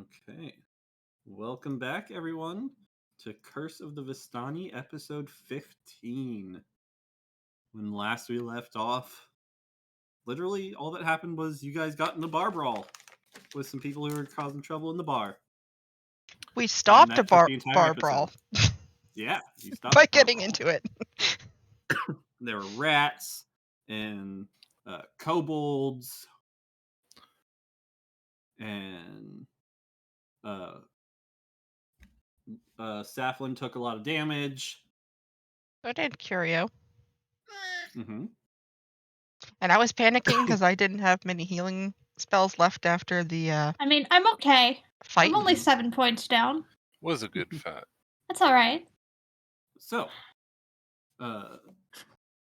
Okay. Welcome back, everyone, to Curse of the Vistani, episode 15. When last we left off, literally all that happened was you guys got in a bar brawl with some people who were causing trouble in the bar. We And stopped a that took the entire bar episode. brawl Yeah, you stopped by the bar getting brawl. into it. There were rats and kobolds and Saflin took a lot of damage. So did Curio. Mm-hmm. And I was panicking because I didn't have many healing spells left after the I mean, I'm okay. fight. I'm only 7 points down. Was a good fight. That's all right. So,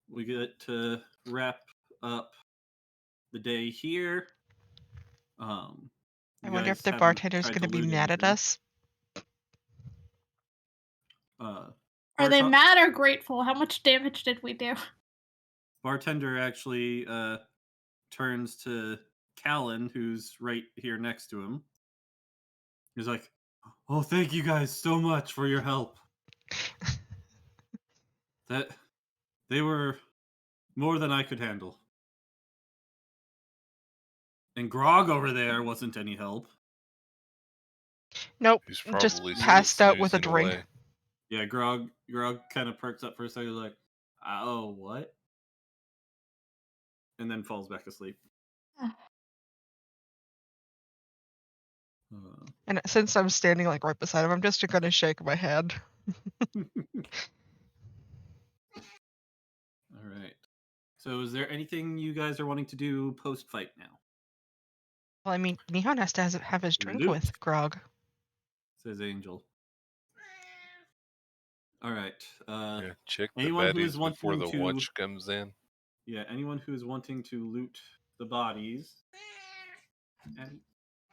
we get to wrap up the day here. I wonder if the bartender's going to be mad at us. Are they mad or grateful? How much damage did we do? Bartender actually turns to Callan, who's right here next to him. He's like, "Oh, thank you guys so much for your help. They were more than I could handle. And Grog over there wasn't any help." Nope, He's just probably passed out with a snoozing drink. away. Yeah, Grog kind of perks up for a second, like, "Oh, what?" And then falls back asleep. And since I'm standing like right beside him, I'm just going to shake my head. All right. So is there anything you guys are wanting to do post-fight now? Well, I mean, Nihon has to have his drink Loot. with Grog. Says Angel. All right. Yeah, check the anyone who is baddies before the wanting to- watch comes in. Yeah, anyone who is wanting to loot the bodies and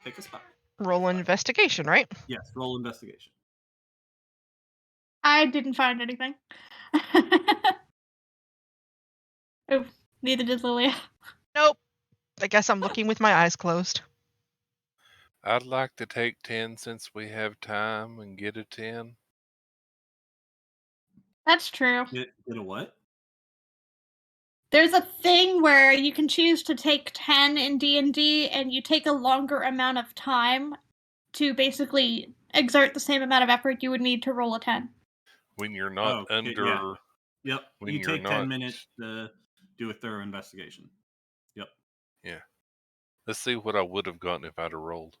pick a spot. Roll an investigation, right? Yes, roll investigation. I didn't find anything. Oh, neither did Lilia. Nope. I guess I'm looking with my eyes closed. I'd like to take 10 since we have time and get a 10. That's true. Get a what? There's a thing where you can choose to take 10 in D&D, and you take a longer amount of time to basically exert the same amount of effort you would need to roll a 10. When you're not under... Yeah. Yep, When you you're take not... 10 minutes to do a thorough investigation. Yep. Yeah. Let's see what I would have gotten if I'd have rolled.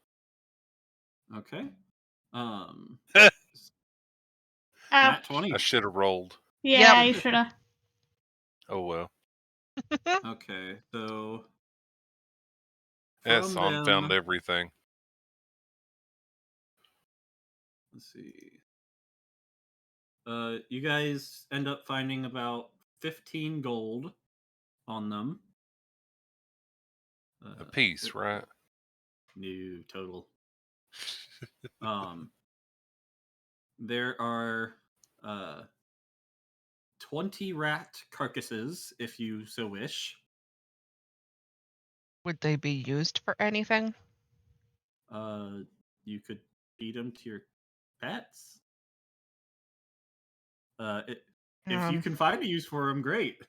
Okay. Oh, Nat 20. I should have rolled. yeah, Yep. you shoulda. Oh well. Okay, so... Yeah, from Son them- found everything. Let's see. You guys end up finding about 15 gold on them. A piece, right? New total. There are 20 rat carcasses, if you so wish. Would they be used for anything? You could feed them to your pets. If you can find a use for them, great.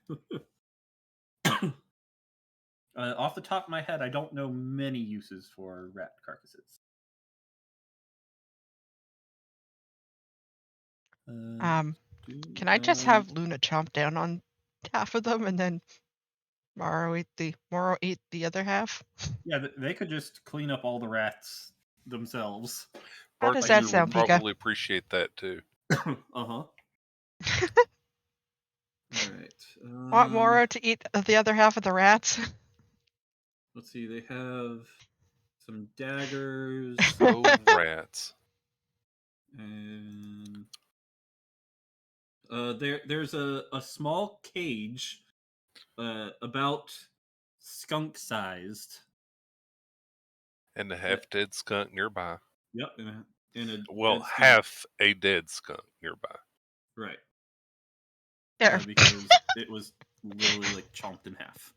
Off the top of my head, I don't know many uses for rat carcasses. Can I just have Luna chomp down on half of them and then Morrow eat the other half? Yeah, they could just clean up all the rats themselves. How does that sound, would Pika? probably appreciate that too. Uh-huh. All right. Want Morrow to eat the other half of the rats? Let's see. They have some daggers Oh, rats. and there's a small cage, about skunk-sized. And a half-dead skunk nearby. Yep. In a Well, dead skunk. half a dead skunk nearby. Right. There. Because it was literally like chomped in half.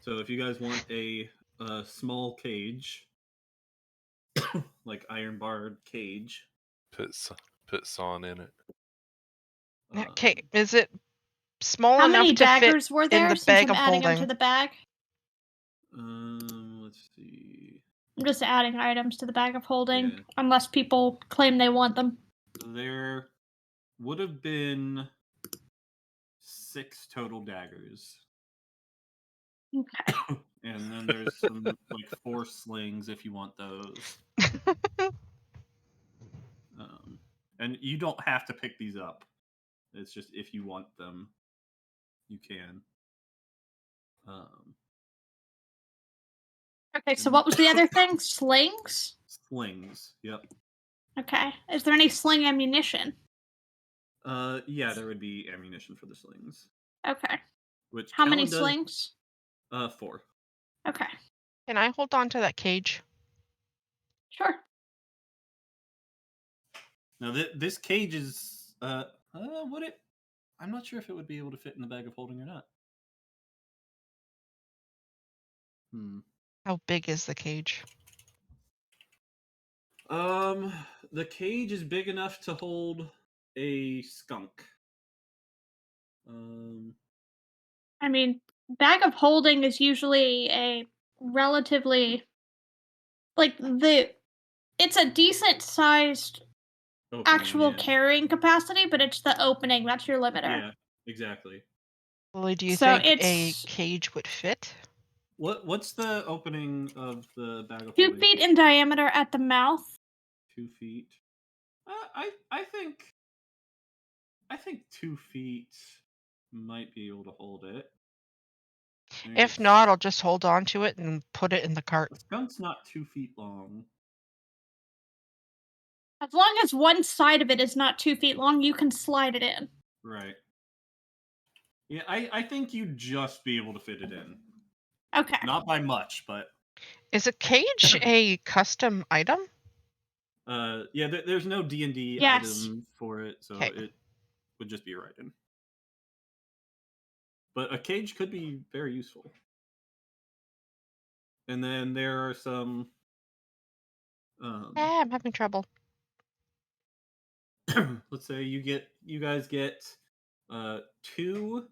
So if you guys want a small cage, like iron barred cage. Put sawn in it. Okay, is it small How enough many to fit daggers were in there the since bag I'm of adding them to holding? the bag? Let's see. I'm just adding items to the bag of holding, Yeah. unless people claim they want them. There would have been 6 total daggers. Okay. And then there's some like 4 slings if you want those. And you don't have to pick these up. It's just if you want them, you can. Okay, so what was the other thing? Slings? Slings. Yep. Okay. Is there any sling ammunition? Yeah, there would be ammunition for the slings. Okay. Which How many Talon does. slings? 4. Okay. Can I hold on to that cage? Sure. Now this cage is would it? I'm not sure if it would be able to fit in the bag of holding or not. How big is the cage? The cage is big enough to hold a skunk. I mean, bag of holding is usually a relatively it's a decent sized Opening, actual yeah. carrying capacity, but it's the opening that's your limiter. Yeah, exactly. Lily, do you So think a it's cage would fit? What's the opening of the bag of 2 holding? feet in diameter at the mouth. 2 feet. I think 2 feet might be able to hold it. I mean, If not, I'll just hold on to it and put it in the cart. the skunk's not 2 feet long. As long as one side of it is not 2 feet long, you can slide it in. Right. Yeah, I think you'd just be able to fit it in. Okay. Not by much, but Is a cage a custom item? yeah, there's no D&D Yes. item for it, so Okay. it would just be a write-in. But a cage could be very useful. And then there are some I'm having trouble. let's say you guys get 2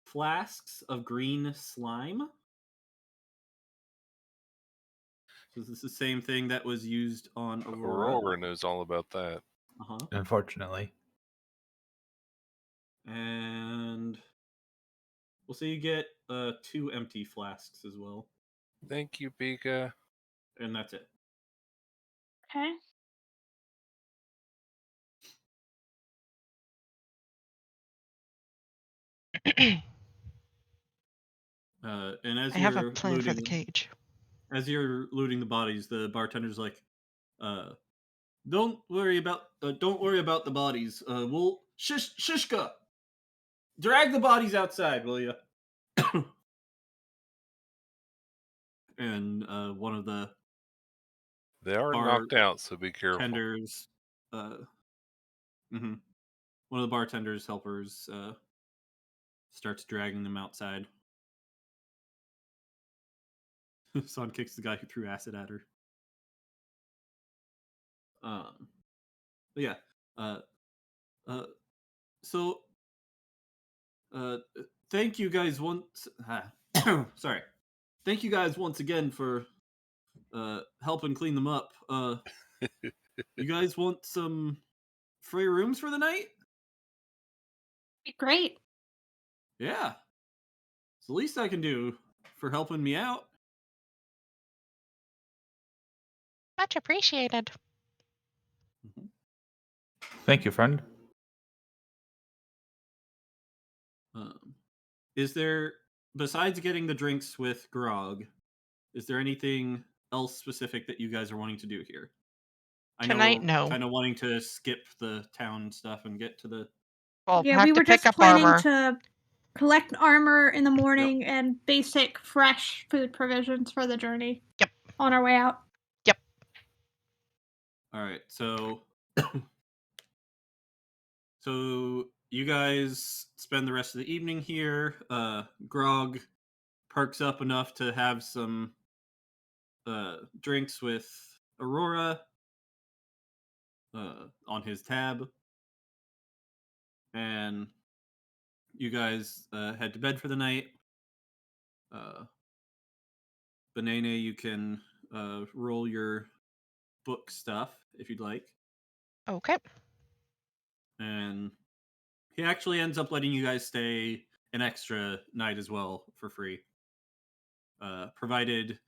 flasks of green slime. So this is the same thing that was used on Aurora. Aurora knows all about that. Unfortunately. And we'll say you get 2 empty flasks as well. Thank you, Pika. And that's it. Okay. And as I have a you're plan for the looting, cage. as you're looting the bodies, the bartender's like, don't worry about the bodies. We'll Shishka, drag the bodies outside, will you? And one of the They are bar knocked out, so be careful. tenders, one of the bartender's helpers starts dragging them outside. Son kicks the guy who threw acid at her. But yeah. So thank you guys once. Sorry. Thank you guys once again for helping clean them up. You guys want some free rooms for the night? Great. Yeah. It's the least I can do for helping me out. Much appreciated. Thank you, friend. Is there, besides getting the drinks with grog, is there anything else specific that you guys are wanting to do here? I know Tonight, we're no. kind of wanting to skip the town stuff and get to the. Well, Yeah, have we to were pick just up planning armor. to collect armor in the morning and basic fresh food provisions for the journey. Yep. On our way out. Yep. All right, so you guys spend the rest of the evening here. Grog perks up enough to have some drinks with Aurora on his tab, and you guys head to bed for the night. Banane, you can roll your book stuff if you'd like. Okay. And he actually ends up letting you guys stay an extra night as well for free. Provided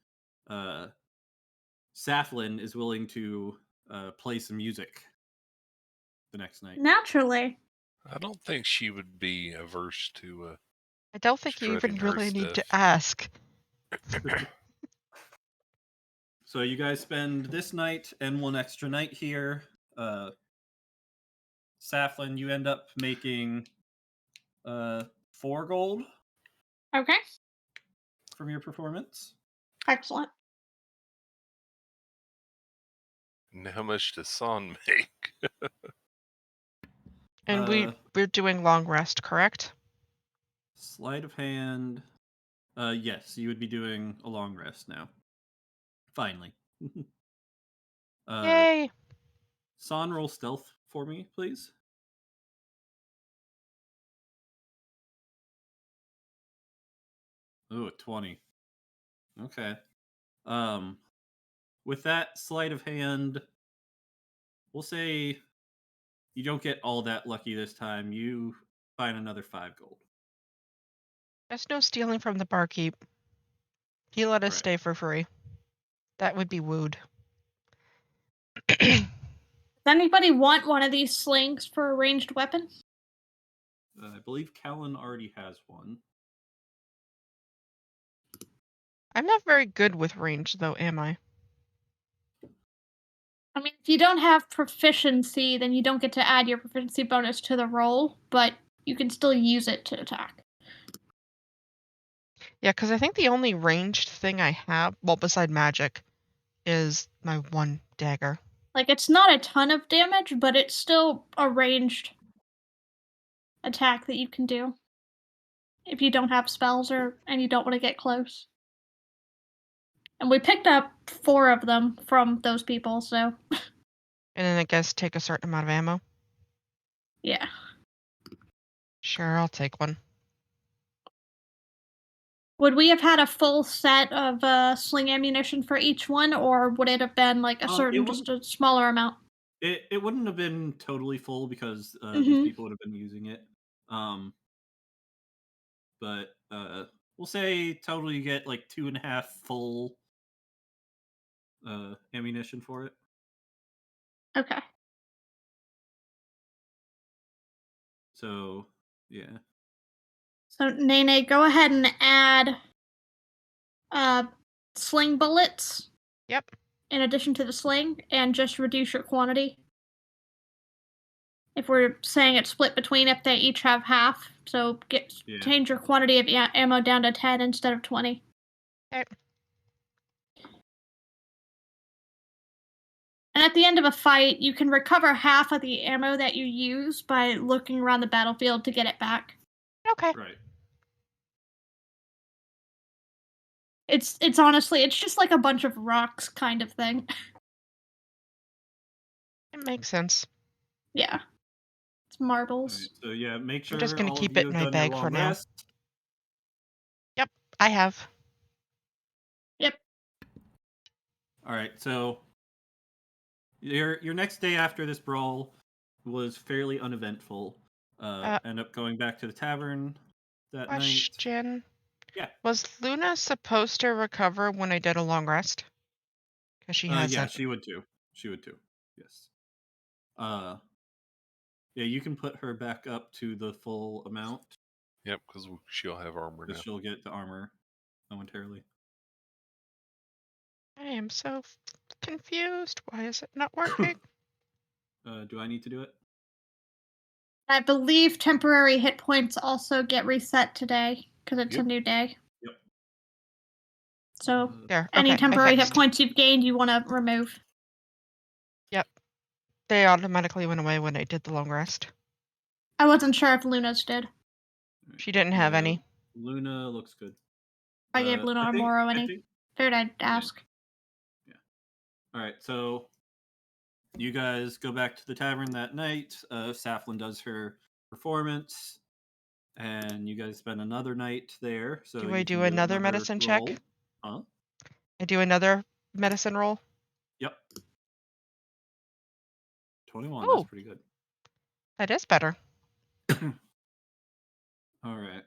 Saflin is willing to play some music the next night. Naturally. I don't think she would be averse to I don't think you strutting even her really need to stuff. ask. So you guys spend this night and one extra night here. Saflin, you end up making 4 gold Okay. from your performance. Excellent. And how much does Son make? And we're doing long rest, correct? Sleight of hand. Yes, you would be doing a long rest now. Finally. Yay! Son, roll stealth for me, please. Ooh, a 20. Okay. With that sleight of hand, we'll say you don't get all that lucky this time. You find another 5 gold. There's no stealing from the barkeep. He let us Right. stay for free. That would be wooed. Does anybody want one of these slings for a ranged weapon? I believe Callan already has one. I'm not very good with range, though, am I? I mean, if you don't have proficiency, then you don't get to add your proficiency bonus to the roll, but you can still use it to attack. Yeah, because I think the only ranged thing I have, well, beside magic, is my one dagger. Like, it's not a ton of damage, but it's still a ranged attack that you can do. If you don't have spells and you don't want to get close. And we picked up 4 of them from those people, so And then I guess take a certain amount of ammo. yeah. Sure, I'll take one. Would we have had a full set of sling ammunition for each one, or would it have been like a certain, just a smaller amount? It wouldn't have been totally full because Mhm. these people would have been using it. But we'll say total you get like 2.5 full ammunition for it. Okay. So yeah. So Nene, go ahead and add sling bullets. Yep. In addition to the sling, and just reduce your quantity. If we're saying it's split between, if they each have half, so change your quantity of ammo down to 10 instead of 20. Okay. And at the end of a fight, you can recover half of the ammo that you use by looking around the battlefield to get it back. Okay. Right. It's honestly, it's just like a bunch of rocks kind of thing. It makes sense. Yeah. It's marbles. Right, so yeah, make sure I'm just gonna all keep of it you in have my done your bag for long now. rest. Yep, I have. Yep. All right, so your next day after this brawl was fairly uneventful. End up going back to the tavern that night. Question. Yeah. Was Luna supposed to recover when I did a long rest? Because she hasn't. Yeah, she would too. She would too. Yes. Yeah, you can put her back up to the full amount. Yep, because she'll have armor now. She'll get the armor momentarily. I am so confused. Why is it not working? Do I need to do it? I believe temporary hit points also get reset today because it's a new day. Yep. So There. any Okay, temporary hit points you've gained, you want to remove. Yep. They automatically went away when I did the long rest. I wasn't sure if Luna's did. She didn't have any. Luna looks good. I gave Luna or Moro any. Figured I'd ask. Yeah. All right, so you guys go back to the tavern that night. Saflin does her performance, and you guys spend another night there. So Do you I can do another another medicine check? roll. Huh? I do another medicine roll. Yep. 21. That's Oh, pretty good. that is better. All right.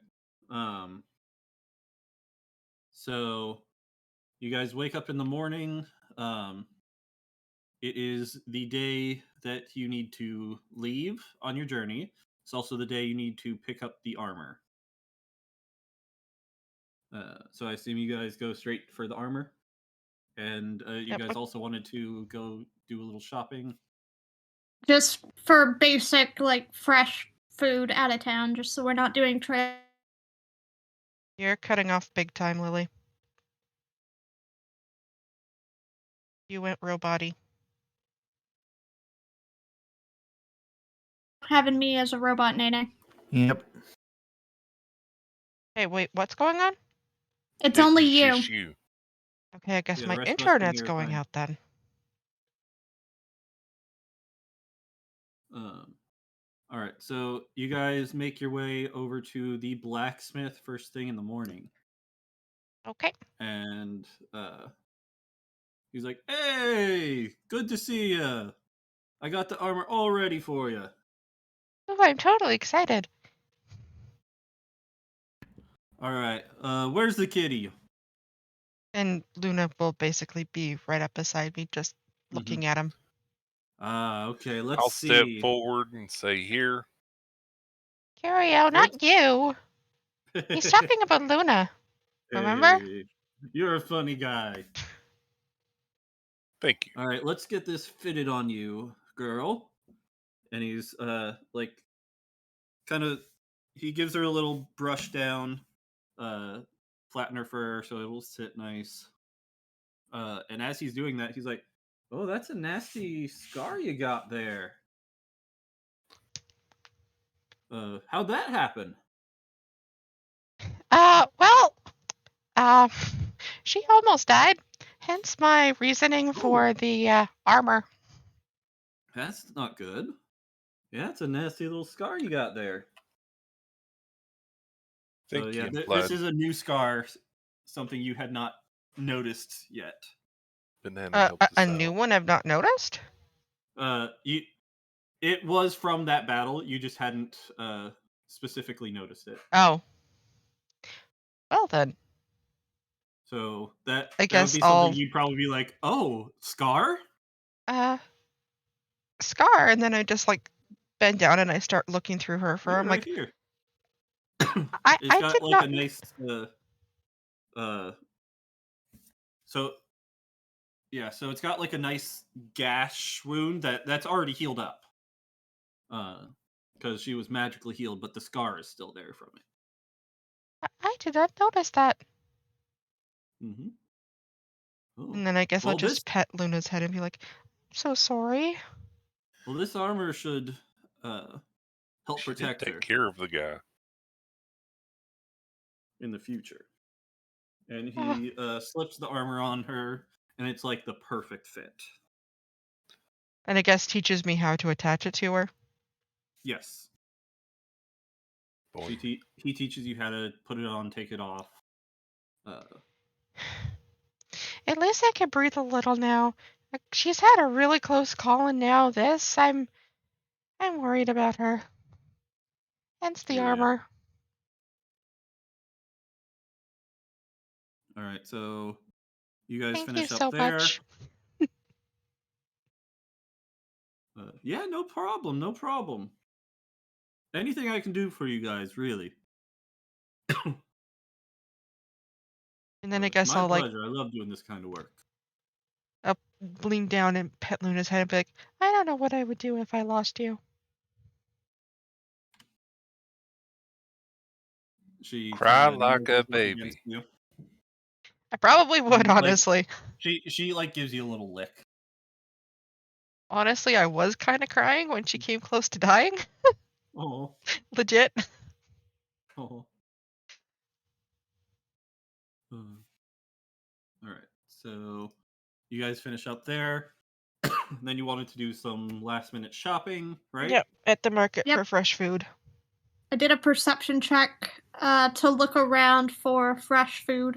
So you guys wake up in the morning. It is the day that you need to leave on your journey. It's also the day you need to pick up the armor. So I assume you guys go straight for the armor, and you Yep. guys also wanted to go do a little shopping. Just for basic, like, fresh food out of town, just so we're not doing You're cutting off big time, Lily. You went robot-y. having me as a robot Nene. Yep. Hey, wait, what's going on? It's only you. You. Okay, I guess Yeah, the my rest of us can internet's hear it going fine. out then. All right, so you guys make your way over to the blacksmith first thing in the morning, Okay. and he's like, "Hey, good to see ya. I got the armor all ready for you." Oh, I'm totally excited. All right, where's the kitty? And Luna will basically be right up beside me, just looking at him. Okay, let's I'll step see. forward and say, "Here." Curio, not you. He's talking about Luna. Remember? Hey, you're a funny guy. Thank you. All right, let's get this fitted on you, girl. And he's like kind of he gives her a little brush down, flatten her fur so it'll sit nice. And as he's doing that, he's like, "Oh, that's a nasty scar you got there. How'd that happen?" Well, uh, she almost died. Hence my reasoning Oh, for the armor. that's not good. Yeah, it's a nasty little scar you got there. So Thank yeah, you, this implied is a new scar, something you had not noticed yet. banana helped us A out. new one I've not noticed? It was from that battle. You just hadn't specifically noticed it. Oh. Well then. So I that would guess be something I'll you'd probably be like, "Oh, scar." Scar, and then I just like bend down and I start looking through her fur. Yeah, I'm right like, here. It's I got did like not. a nice. So yeah, so it's got like a nice gash wound that's already healed up. Because she was magically healed, but the scar is still there from it. I did not notice that. Mm-hmm. Oh. And then I guess I'll Well, just pet Luna's head and be like, I'm so sorry. this armor should help She did protect take her care of the guy. in the future. And Ah, he slips the armor on her, and it's like the perfect fit. and I guess teaches me how to attach it to her. Yes. Boy, He teaches you how to put it on, take it off. At least I can breathe a little now. Like, she's had a really close call, and now this. I'm worried about her. Hence the Yeah. armor. All right, so you guys Thank you finish up so there. much. Yeah, no problem, no problem. Anything I can do for you guys, really. And then I It's guess my I'll like pleasure. I love doing this kind of work. lean down and pet Luna's head and be like, I don't know what I would do if I lost you. She cry kind of like a nudges up baby. against you. I probably would, And, like, honestly. she like gives you a little lick. Honestly, I was kind of crying when she came close to dying. Oh, Legit. oh. All right. So you guys finish up there. Then you wanted to do some last-minute shopping, right? Yep, at the market Yep. for fresh food. I did a perception check to look around for fresh food.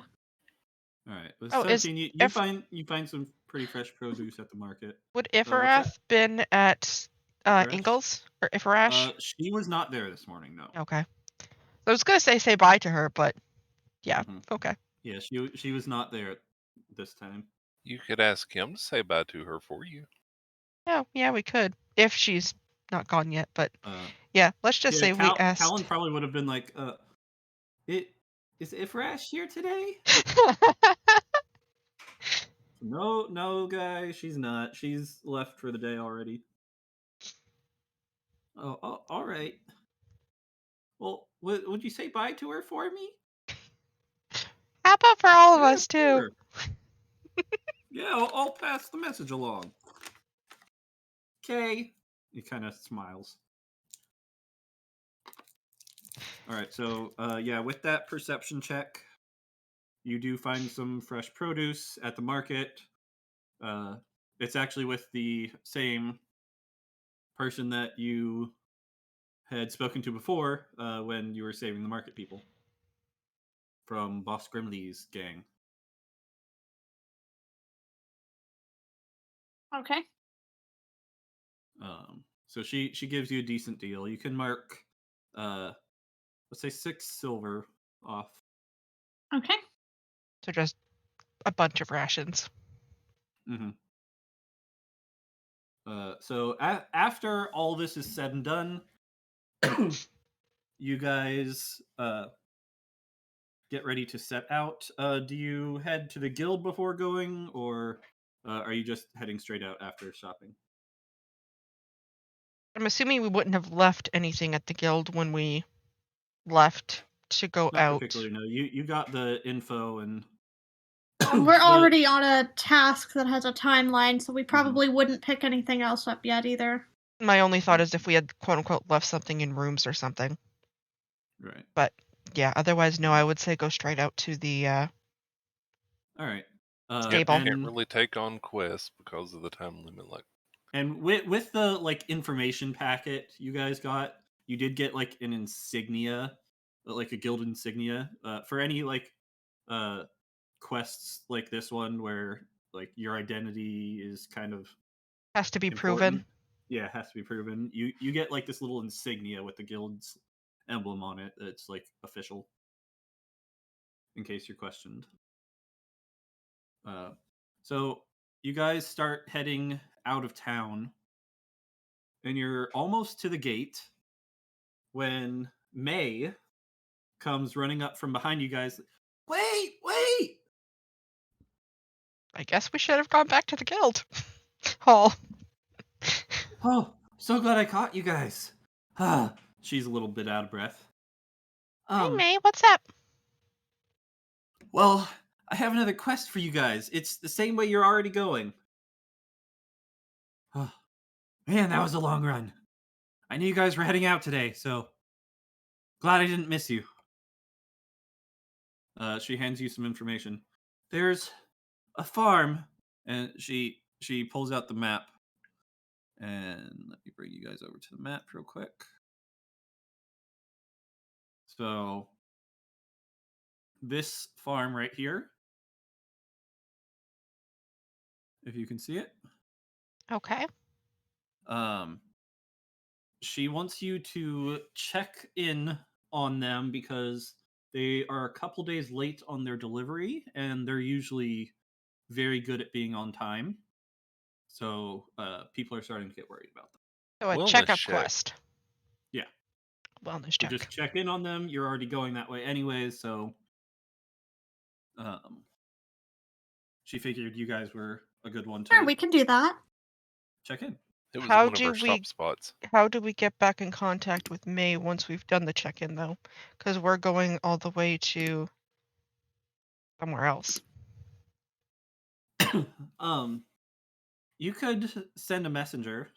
All right. With Oh, 17, you if- find some pretty fresh produce at the market. Would what's Ifarath that? been at Ifarash? Ingalls? Or Ifarash? She was not there this morning, no. Okay. I was going to say bye to her, but yeah, okay. Yeah, she was not there this time. You could ask him to say bye to her for you. Oh, yeah, we could. If she's not gone yet, but yeah, let's just say we asked. Callan probably would have been like, is Ifrash here today? No, guy, she's not. She's left for the day already. Oh, all right. Well, would you say bye to her for me? How about for all of us, too? Sure. Yeah, I'll pass the message along. Okay. He kind of smiles. All right, so yeah, with that perception check, you do find some fresh produce at the market. It's actually with the same person that you had spoken to before when you were saving the market people from Boss Grimley's gang. Okay. So she gives you a decent deal. You can mark, let's say 6 silver off. Okay. So just a bunch of rations. Mm-hmm. So after all this is said and done, you guys get ready to set out. Do you head to the guild before going, or are you just heading straight out after shopping? I'm assuming we wouldn't have left anything at the guild when we left to go Not out. particularly, no. You got the info and... We're already on a task that has a timeline, so we probably wouldn't pick anything else up yet either. My only thought is if we had quote-unquote left something in rooms or something. Right. But yeah, otherwise, no, I would say go straight out to the all right. stable. Can't really take on quests because of the time limit. And with the like information packet you guys got, you did get like an insignia, like a guild insignia, for any like quests like this one where like your identity is kind of has to be important. proven. Yeah, it has to be proven. You get like this little insignia with the guild's emblem on it. It's like official, in case you're questioned. So you guys start heading out of town, and you're almost to the gate when May comes running up from behind you guys. Wait! I guess we should have gone back to the guild hall. Oh, so glad I caught you guys. She's a little bit out of breath. Hey, May, what's up? Well, I have another quest for you guys. It's the same way you're already going. Oh, man, that was a long run. I knew you guys were heading out today, so glad I didn't miss you. She hands you some information. There's a farm, and she pulls out the map. And let me bring you guys over to the map real quick. So this farm right here, if you can see it. Okay. She wants you to check in on them because they are a couple days late on their delivery, and they're usually very good at being on time. So people are starting to get worried about them. So a Wellness checkup check. quest. Yeah. Wellness So check. just check in on them. You're already going that way anyways, so she figured you guys were a good one to Sure, we can do that. check in. It was How one of do our we- stop spots. How do we get back in contact with May once we've done the check-in, though? Because we're going all the way to somewhere else. You could send a messenger.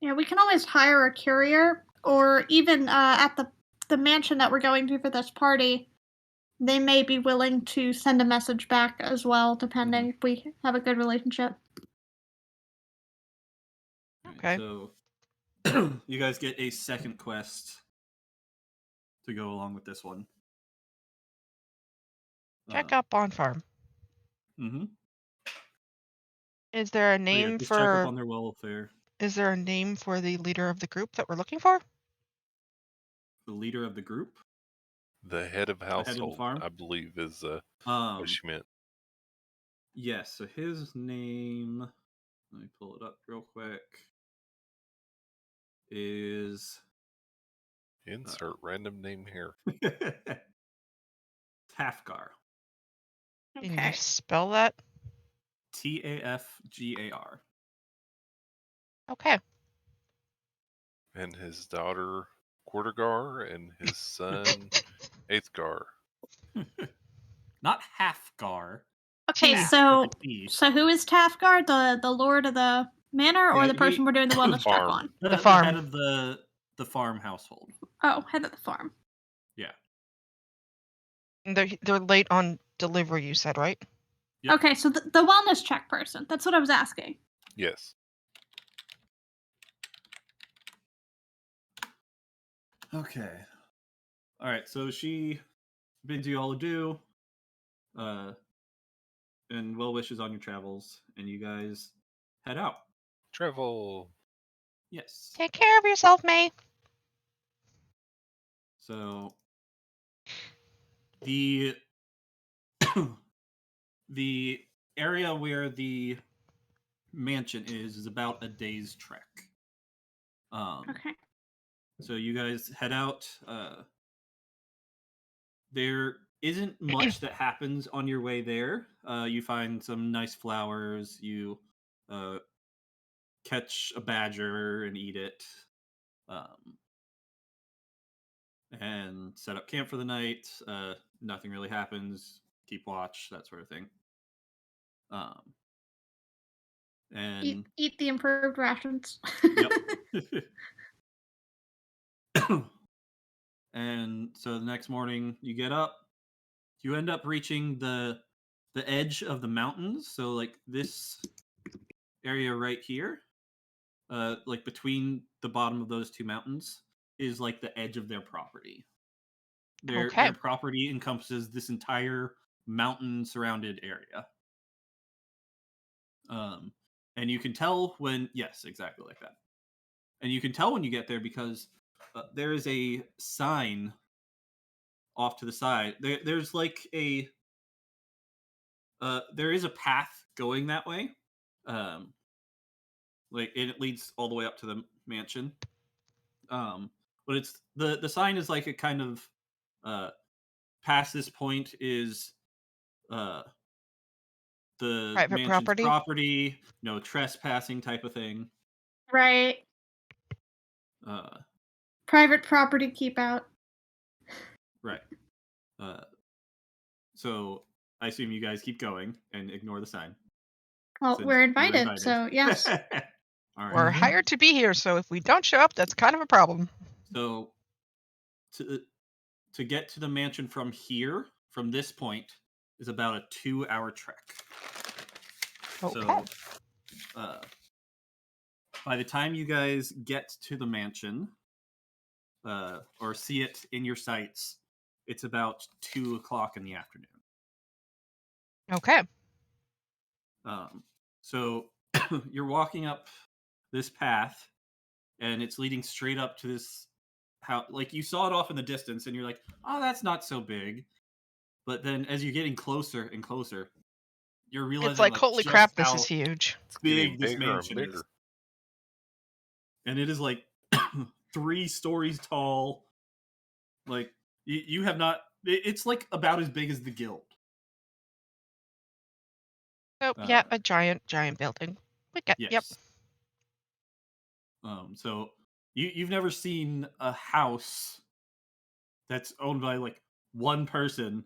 Yeah, we can always hire a courier, or even at the mansion that we're going to for this party, they may be willing to send a message back as well, depending if we have a good relationship. Okay. So you guys get a second quest to go along with this one. Check up on farm. Mm-hmm. Is there a So name just check up for? on their welfare. Is there a name for the leader of the group that we're looking for? The leader of the group, The head of the household, farm. I believe, is what she meant. Yes. So his name. Let me pull it up real quick. Is Insert random name here. Tafgar. Can you spell that? Tafgar. Okay. And his daughter, Quartergar, and his son, Eighthgar. Not Halfgar. Okay, T. so with a T. so who is Tafgar, the lord of the manor, or the person we're doing the wellness check Farm. on? The farm. head of the farm household. Oh, head of the farm. Yeah. They're late on delivery, you said, right? Yep. Okay, so the wellness check person. That's what I was asking. Yes. Okay. All right. So she bids you all adieu, and well wishes on your travels, and you guys head out. Travel. Yes. Take care of yourself, May. So the the area where the mansion is about a day's trek. Okay. So you guys head out. There isn't much that happens on your way there. You find some nice flowers. You catch a badger and eat it. And set up camp for the night. Nothing really happens. Keep watch, that sort of thing. And Eat the improved rations. yep. And so the next morning you get up. You end up reaching the edge of the mountains. So like this area right here, like between the bottom of those two mountains, is like the edge of their property. Their property encompasses this entire mountain surrounded area. And you can tell when, yes, exactly like that. And you can tell when you get there because there is a sign off to the side. There's like a there is a path going that way. Like it leads all the way up to the mansion. But it's the sign is like a kind of past this point is the Private mansion's property? no trespassing type of thing. Right. Private property keep out. Right. So I assume you guys keep going and ignore the sign. Well, we're invited, so yes. All right. We're hired to be here, so if we don't show up, that's kind of a problem. So to get to the mansion from here, from this point, is about a 2-hour trek. Okay. So by the time you guys get to the mansion, or see it in your sights, it's about 2:00 in the afternoon. Okay. So you're walking up this path, and it's leading straight up to this house. Like you saw it off in the distance, and you're like, "Oh, that's not so big." But then, as you're getting closer and closer, you're realizing It's like, holy just crap, this how is huge. It's getting big this bigger and mansion is. bigger. And it is like 3 stories tall. Like you have not. It's like about as big as the guild. So yeah, a giant building. Yep. Yes. So you've never seen a house that's owned by like one person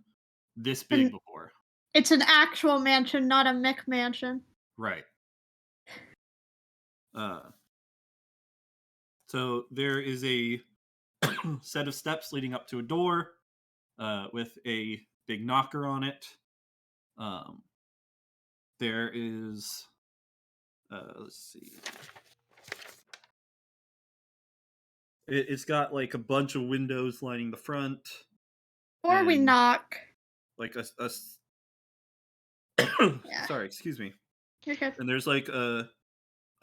this big before. It's an actual mansion, not a Mick mansion. Right. So there is a set of steps leading up to a door with a big knocker on it. There is, let's see. It's got like a bunch of windows lining the front. Or we and, knock. Like a Yeah. Sorry, excuse me. You're good. And there's like a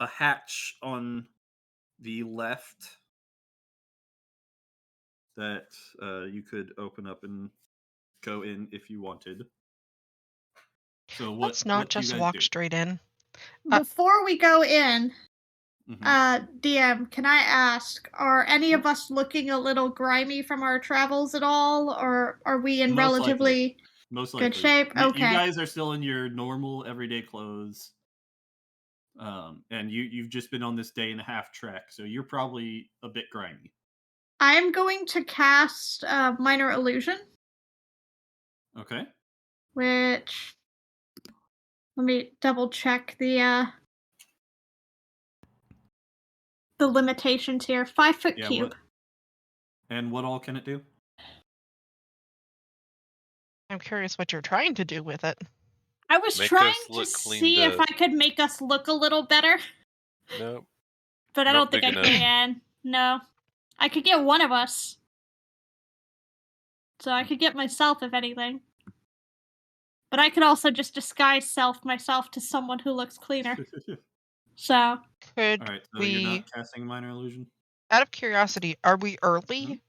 hatch on the left that you could open up and go in if you wanted. So Let's not what do you just guys walk do? straight in. Before we go in, Mhm. DM, can I ask, are any of us looking a little grimy from our travels at all, or are we in Most relatively Most good likely. shape? You Okay. guys are still in your normal everyday clothes. And you've just been on this day and a half trek, so you're probably a bit grimy. I'm going to cast Minor Illusion, Okay. which, let me double check the limitations here. 5-foot Yeah, cube. what all can it do? I'm curious what you're trying to do with it. I was Make trying us to look see cleaned if up. I could make us look a little better, Nope. but I Not don't think I big enough. can. No. I could get one of us. So I could get myself, if anything. But I could also just disguise myself to someone who looks cleaner. So, Could All right, so we, you're not casting minor illusion? out of curiosity, are we early?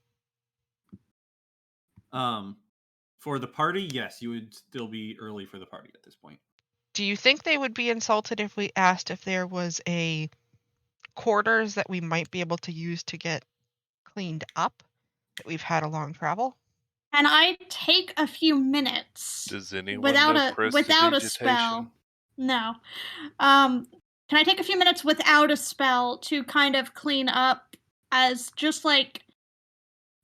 For the party, yes, you would still be early for the party at this point. Do you think they would be insulted if we asked if there was a quarters that we might be able to use to get cleaned up? That we've had a long travel? and I take a few minutes Does anyone without know without a prestidigitation? spell. No. Can I take a few minutes without a spell to kind of clean up, as just like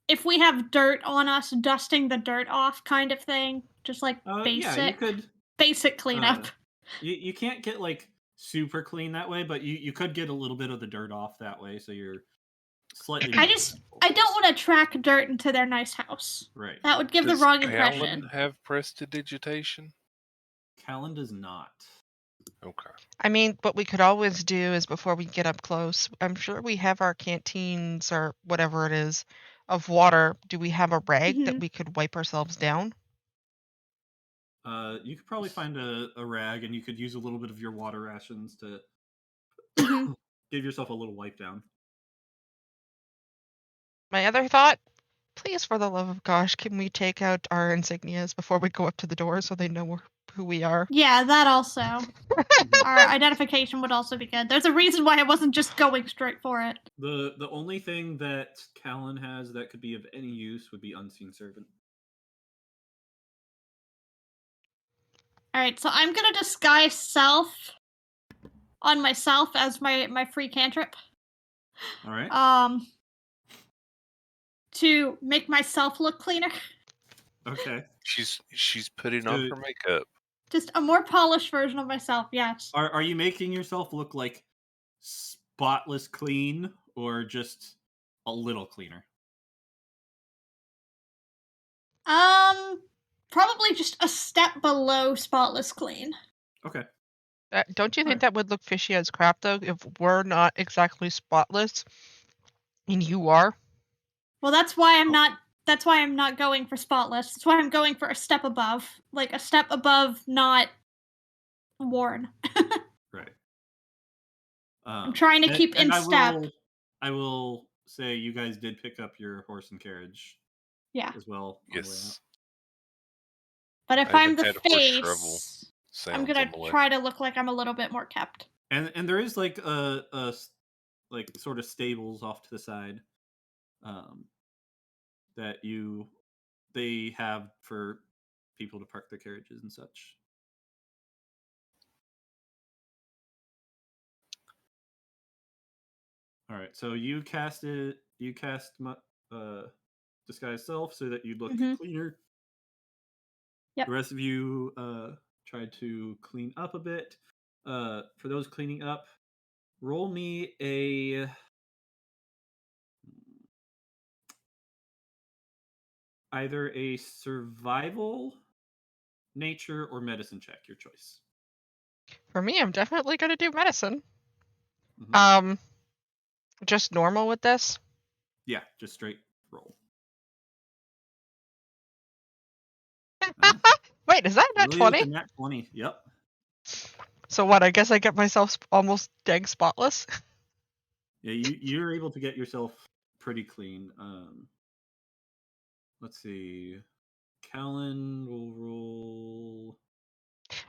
if we have dirt on us, dusting the dirt off kind of thing? Just like Yeah, you could. basic cleanup. You can't get like super clean that way, but you could get a little bit of the dirt off that way, so you're slightly more presentable. I don't want to track dirt into their nice house. Right. That would give Does the wrong Callan impression. have prestidigitation? Callan does not. Okay. I mean, what we could always do is before we get up close, I'm sure we have our canteens or whatever it is of water. Do we have a rag that we could wipe ourselves down? You could probably find a rag, and you could use a little bit of your water rations to give yourself a little wipe down. My other thought, please, for the love of gosh, can we take out our insignias before we go up to the door so they know who we are? Yeah, that also. Our identification would also be good. There's a reason why I wasn't just going straight for it. The only thing that Callan has that could be of any use would be Unseen Servant. Alright, so I'm gonna disguise self on myself as my free cantrip. Alright. To make myself look cleaner. Okay. She's putting on her makeup. Just a more polished version of myself, yes. Are you making yourself look like spotless clean, or just a little cleaner? Probably just a step below spotless clean. Okay. Don't you think that would look fishy as crap, though, if we're not exactly spotless and you are? Well, that's why I'm not. That's why I'm not going for spotless. That's why I'm going for a step above, like a step above, not worn. Right. I'm trying to keep in step. I will say you guys did pick up your horse and carriage. Yeah. As well. Yes. But if I'm the face, I'm gonna try to look like I'm a little bit more kept. And there is like a like sort of stables off to the side, that they have for people to park their carriages and such. All right, so you cast disguise self so that you'd look cleaner. Yep. The rest of you tried to clean up a bit. For those cleaning up, roll me either a survival nature, or medicine check. Your choice. For me, I'm definitely going to do medicine. Mhm. Just normal with this? Yeah, just straight roll. Wait, is that not Really with 20? a nat 20. Yep. So what, I guess I get myself almost dang spotless? Yeah, you're able to get yourself pretty clean. Let's see. Callan will roll.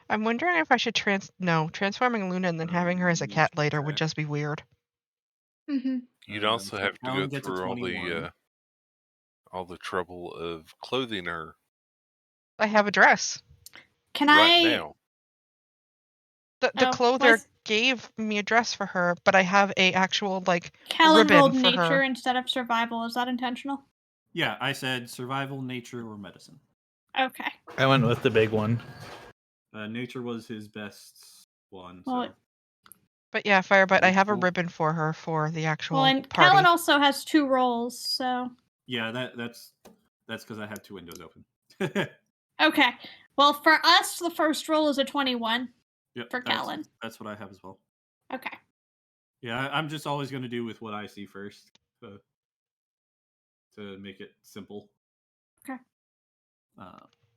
I'm wondering if I should transforming Luna and then having her as a cat nature later would check. just be weird. Mm-hmm. You'd also So have to go Callan gets a through 21. all the trouble of clothing her I have a dress. Can right I? now. The Oh, clothier was gave me a dress for her, but I have a actual Callan ribbon rolled for nature her. instead of survival? Is that intentional? Yeah, I said survival, nature, or medicine. Okay. I went with the big one. Nature was his best one. Well, So But yeah, Firebite, I have a Cool. ribbon for her for the actual well, and party. Callan also has 2 rolls, so yeah, that's because I have 2 windows open. okay. Well, for us, the first roll is a 21 Yep, for Callan. that's what I have as well. Okay. Yeah, I'm just always going to do with what I see first to make it simple. Okay.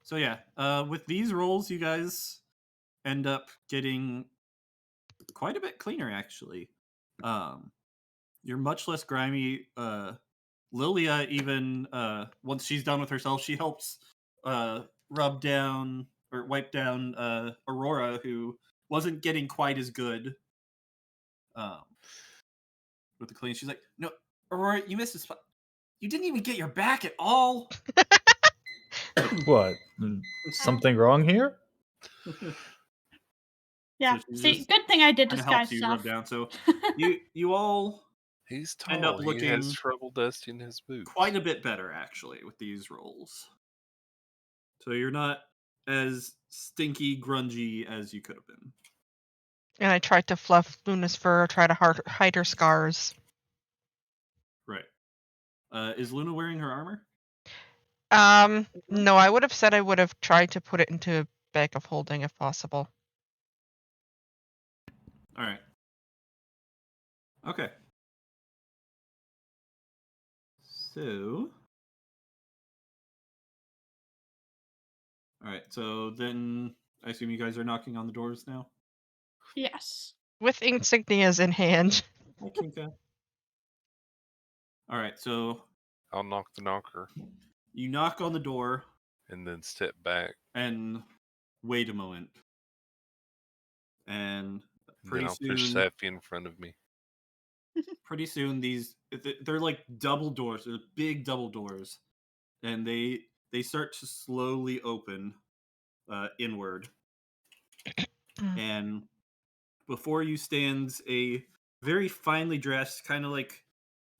So yeah, with these rolls, you guys end up getting quite a bit cleaner, actually. You're much less grimy. Lilia, even once she's done with herself, she helps rub down or wipe down Aurora, who wasn't getting quite as good with the clean. She's like, "No, Aurora, you missed a spot. You didn't even get your back at all." What? Something wrong here? Yeah. So she See, just good thing I did kind of helps disguise you stuff. rub down. So you all He's end up tall. He looking has trouble dusting his boots. quite a bit better, actually, with these rolls. So you're not as stinky, grungy as you could have been. And I tried to fluff Luna's fur, try to hide her scars. Right. Is Luna wearing her armor? No, I would have said I would have tried to put it into a bag of holding if possible. All right. Okay. So. All right. So then I assume you guys are knocking on the doors now? Yes. With insignias in hand. I think that. All right. So I'll knock the knocker you knock on the door and then step back. and wait a moment. And And then pretty I'll push soon, Safi in front of me. they're like double doors. They're big double doors, and they start to slowly open inward. And before you stands a very finely dressed, kind of like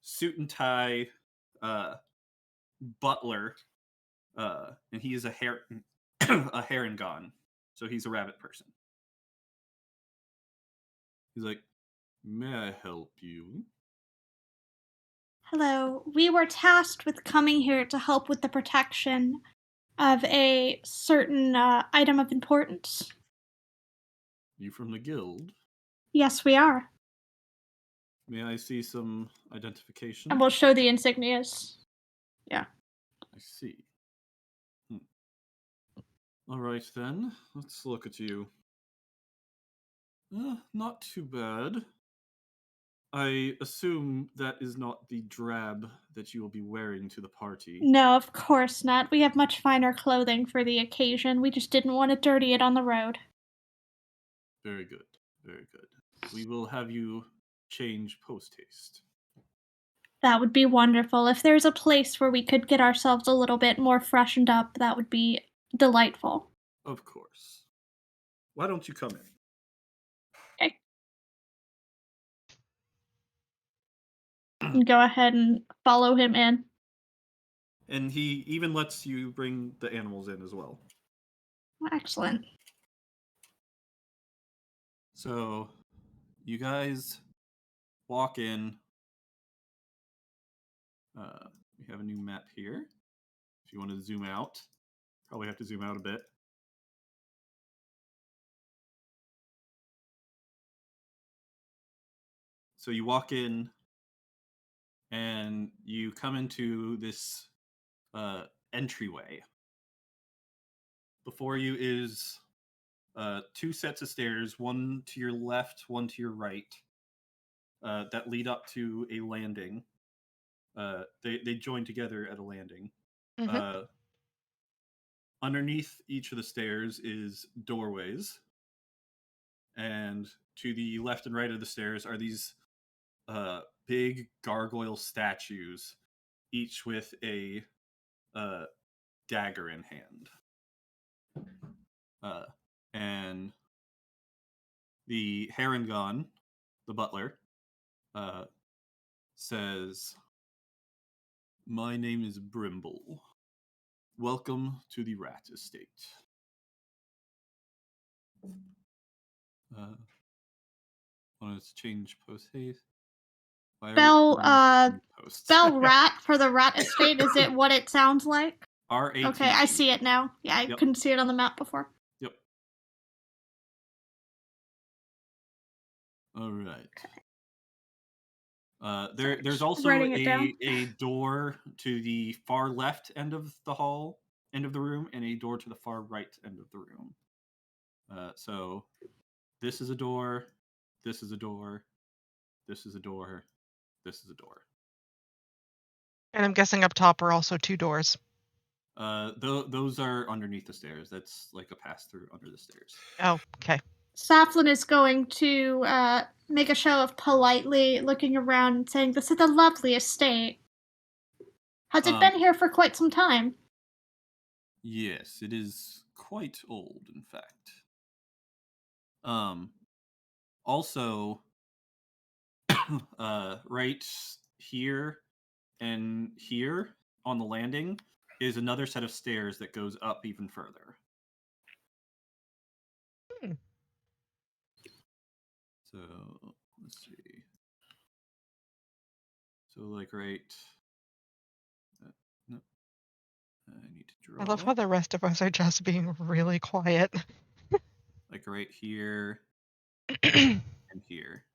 suit and tie butler, and he is a a Harengon, so he's a rabbit person. He's like, "May I help you?" Hello. We were tasked with coming here to help with the protection of a certain item of importance. You from the guild? Yes, we are. May I see some identification? And we'll show the insignias. Yeah. I see. All right then, let's look at you. Not too bad. I assume that is not the drab that you will be wearing to the party. No, of course not. We have much finer clothing for the occasion. We just didn't want to dirty it on the road. Very good, very good. We will have you change post haste. That would be wonderful. If there's a place where we could get ourselves a little bit more freshened up, that would be delightful. Of course. Why don't you come in? Okay. And go ahead and follow him in. And he even lets you bring the animals in as well. Excellent. So, you guys walk in. We have a new map here. If you want to zoom out, probably have to zoom out a bit. So you walk in, and you come into this entryway. Before you is 2 sets of stairs, one to your left, one to your right, that lead up to a landing. They join together at a landing. Mhm. Underneath each of the stairs is doorways, and to the left and right of the stairs are these big gargoyle statues, each with a dagger in hand. And the Harangon, the butler, says, "My name is Brimble. Welcome to the Rat Estate." Let's change post haste. Spell rat for the Rat Estate. Is it what it sounds like? RAT. Okay, I see it now. Yeah, I couldn't see it on the map before. Yep. All right. There's also a door to the far left end of the hall, end of the room, and a door to the far right end of the room. So this is a door, this is a door, this is a door, this is a door. And I'm guessing up top are also 2 doors. Those are underneath the stairs. That's like a pass through under the stairs. Oh, okay. Saflin is going to make a show of politely looking around and saying, "This is a lovely estate. Has it been here for quite some time?" Yes, it is quite old, in fact. Also, right here and here on the landing is another set of stairs that goes up even further. So let's see. So like right. No, I need to draw. I love how the rest of us are just being really quiet. Like right here and here.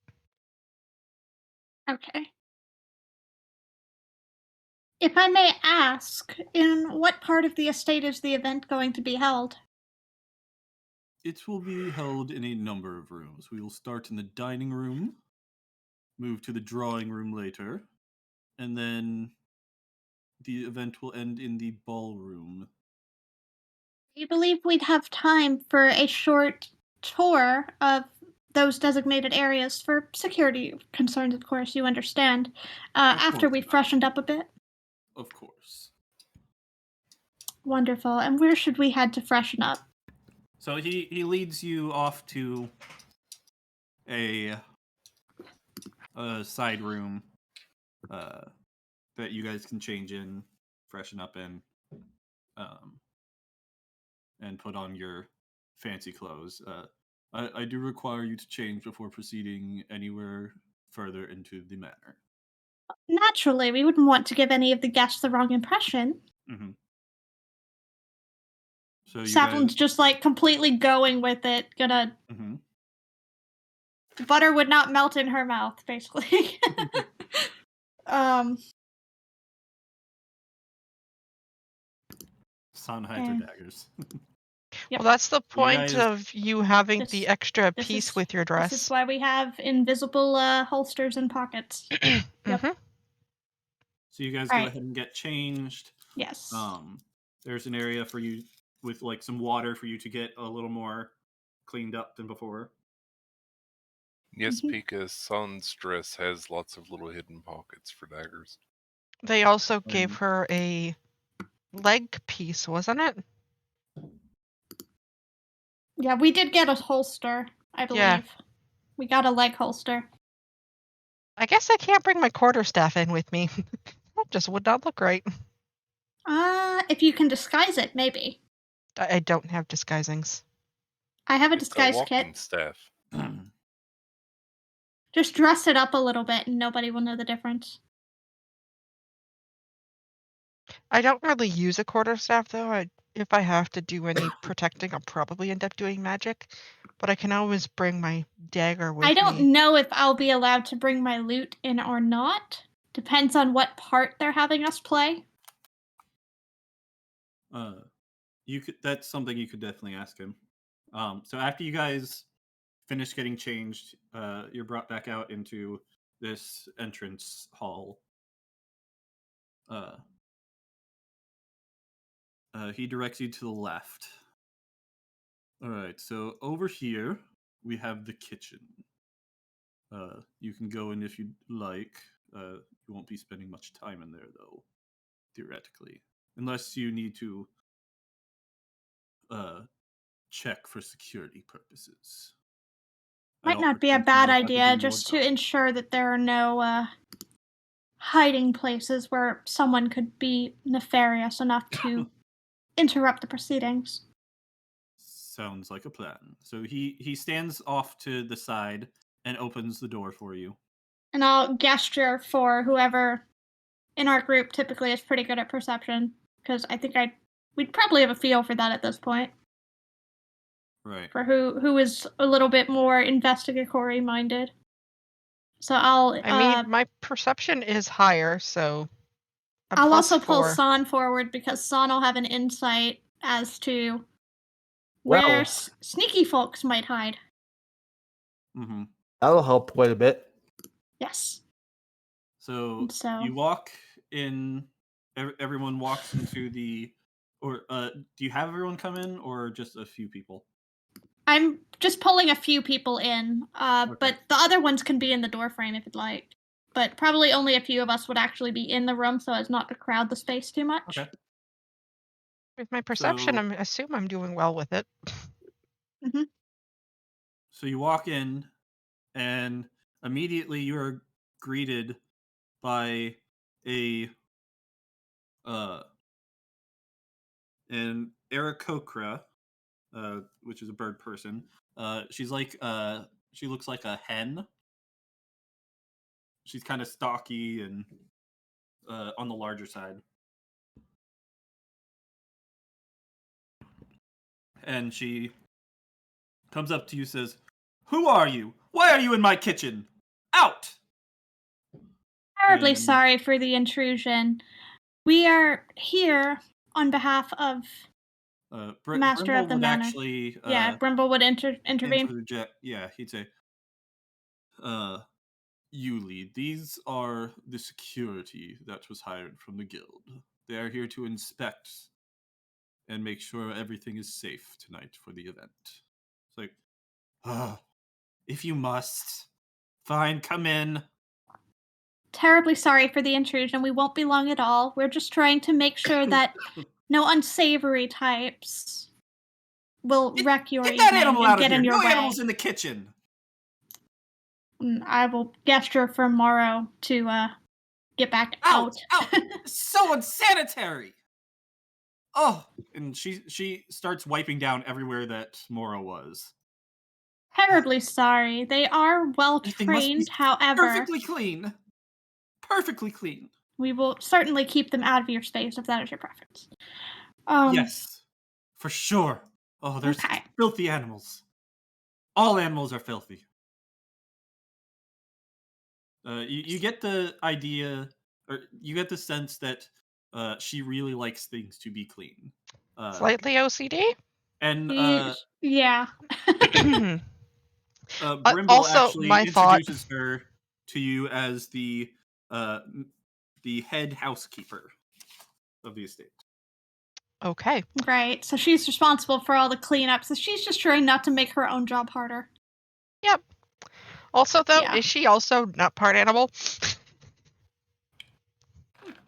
Okay. If I may ask, in what part of the estate is the event going to be held? It will be held in a number of rooms. We will start in the dining room, move to the drawing room later, and then the event will end in the ballroom. Do you believe we'd have time for a short tour of those designated areas for security concerns, of course, you understand, after we freshened up a bit? Of course. Wonderful. And where should we head to freshen up? So he leads you off to a side room that you guys can change in, freshen up in, and put on your fancy clothes. I do require you to change before proceeding anywhere further into the manor. Naturally, we wouldn't want to give any of the guests the wrong impression. Mm-hmm. So Saflin's just like completely going with it, gonna. Mm-hmm. Butter would not melt in her mouth, basically. Sun hides her daggers. Yep. Well, that's the point of you having the extra piece with your dress. This is why we have invisible holsters and pockets. Yep. Mm-hmm. So you guys go ahead and get changed. Yes. There's an area for you with like some water for you to get a little more cleaned up than before. Yes, Pika, Sun's dress has lots of little hidden pockets for daggers. They also gave her a leg piece, wasn't it? Yeah, we did get a holster, I believe. Yeah. We got a leg holster. I guess I can't bring my quarterstaff in with me. That just would not look right. If you can disguise it, maybe. I don't have disguisings. I have a disguise walking kit. Staff. Just dress it up a little bit and nobody will know the difference. I don't really use a quarterstaff, though. if I have to do any protecting, I'll probably end up doing magic. But I can always bring my dagger with I don't me. know if I'll be allowed to bring my loot in or not. Depends on what part they're having us play. That's something you could definitely ask him. So after you guys finish getting changed, you're brought back out into this entrance hall. He directs you to the left. All right, so over here we have the kitchen. You can go in if you'd like. You won't be spending much time in there, though, theoretically, unless you need to check for security purposes. Might not be a bad idea just to ensure that there are no hiding places where someone could be nefarious enough to interrupt the proceedings. Sounds like a plan. So he stands off to the side and opens the door for you. And I'll gesture for whoever in our group typically is pretty good at perception, because I think we'd probably have a feel for that at this point. Right. For who is a little bit more investigatory minded. So I mean, my perception is higher, so I'll also pull San forward because San will have an insight as to where sneaky folks might hide. Mm-hmm. That'll help quite a bit. Yes. So you walk in. Everyone walks into the. Or do you have everyone come in, or just a few people? I'm just pulling a few people in, Okay. but the other ones can be in the doorframe if you'd like. But probably only a few of us would actually be in the room so as not to crowd the space too much. Okay. With my perception, I assume I'm doing well with it. Mm-hmm. So you walk in, and immediately you are greeted by an Aarakocra, which is a bird person. She's like she looks like a hen. She's kind of stocky and on the larger side. And she comes up to you, says, "Who are you? Why are you in my kitchen? Out!" Terribly sorry for the intrusion. We are here on behalf of Master Brimble of the would Manor. actually, Brimble would intervene. He'd say, Yuli, these are the security that was hired from the guild. They are here to inspect and make sure everything is safe tonight for the event. It's like, if you must, fine, come in. Terribly sorry for the intrusion. We won't be long at all. We're just trying to make sure that no unsavory types will wreck your evening and get in your way. No animals in the kitchen. I will gesture for Morrow to get back out. So unsanitary. Oh, and she starts wiping down everywhere that Morrow was. Terribly sorry. They are well trained, however. Perfectly clean. Perfectly clean. We will certainly keep them out of your space if that is your preference. Yes, for sure. Oh, they're filthy animals. All animals are filthy. You get the idea, or you get the sense that she really likes things to be clean. Slightly OCD? And yeah. Brimble actually introduces her to you as the head housekeeper of the estate. Okay. Right. So she's responsible for all the cleanup. So she's just trying not to make her own job harder. Yep. Also, though, is she also not part animal?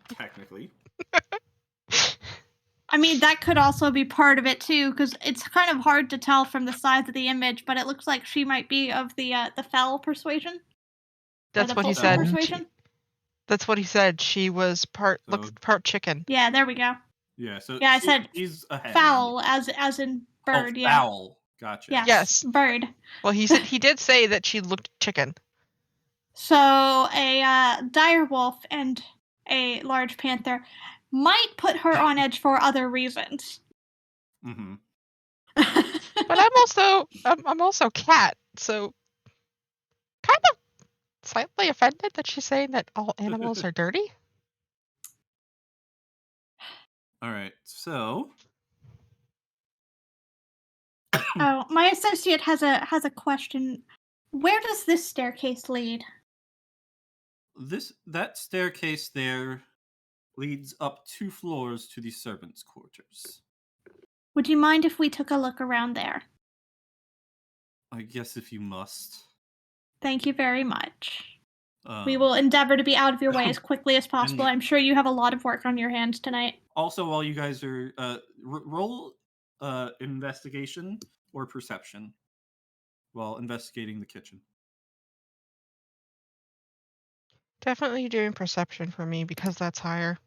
Technically. I mean, that could also be part of it, too, because it's kind of hard to tell from the size of the image, but it looks like she might be of the fell persuasion. That's what he said. That's what he said. She was part chicken. Yeah, there we go. Yeah, so I said she's a hen. Fowl, as in bird. Oh, fowl. Gotcha. Yes, bird. Well, he did say that she looked chicken. So a dire wolf and a large panther might put her on edge for other reasons. Mm-hmm. But I'm also cat, so kind of slightly offended that she's saying that all animals are dirty. All right, so Oh, my associate has a question. Where does this staircase lead? that staircase there leads up 2 floors to the servants' quarters. Would you mind if we took a look around there? I guess if you must. Thank you very much. We Um, will endeavor to be out of your way as quickly as possible. And- I'm sure you have a lot of work on your hands tonight. Also, while you guys are roll investigation or perception while investigating the kitchen. Definitely doing perception for me because that's higher.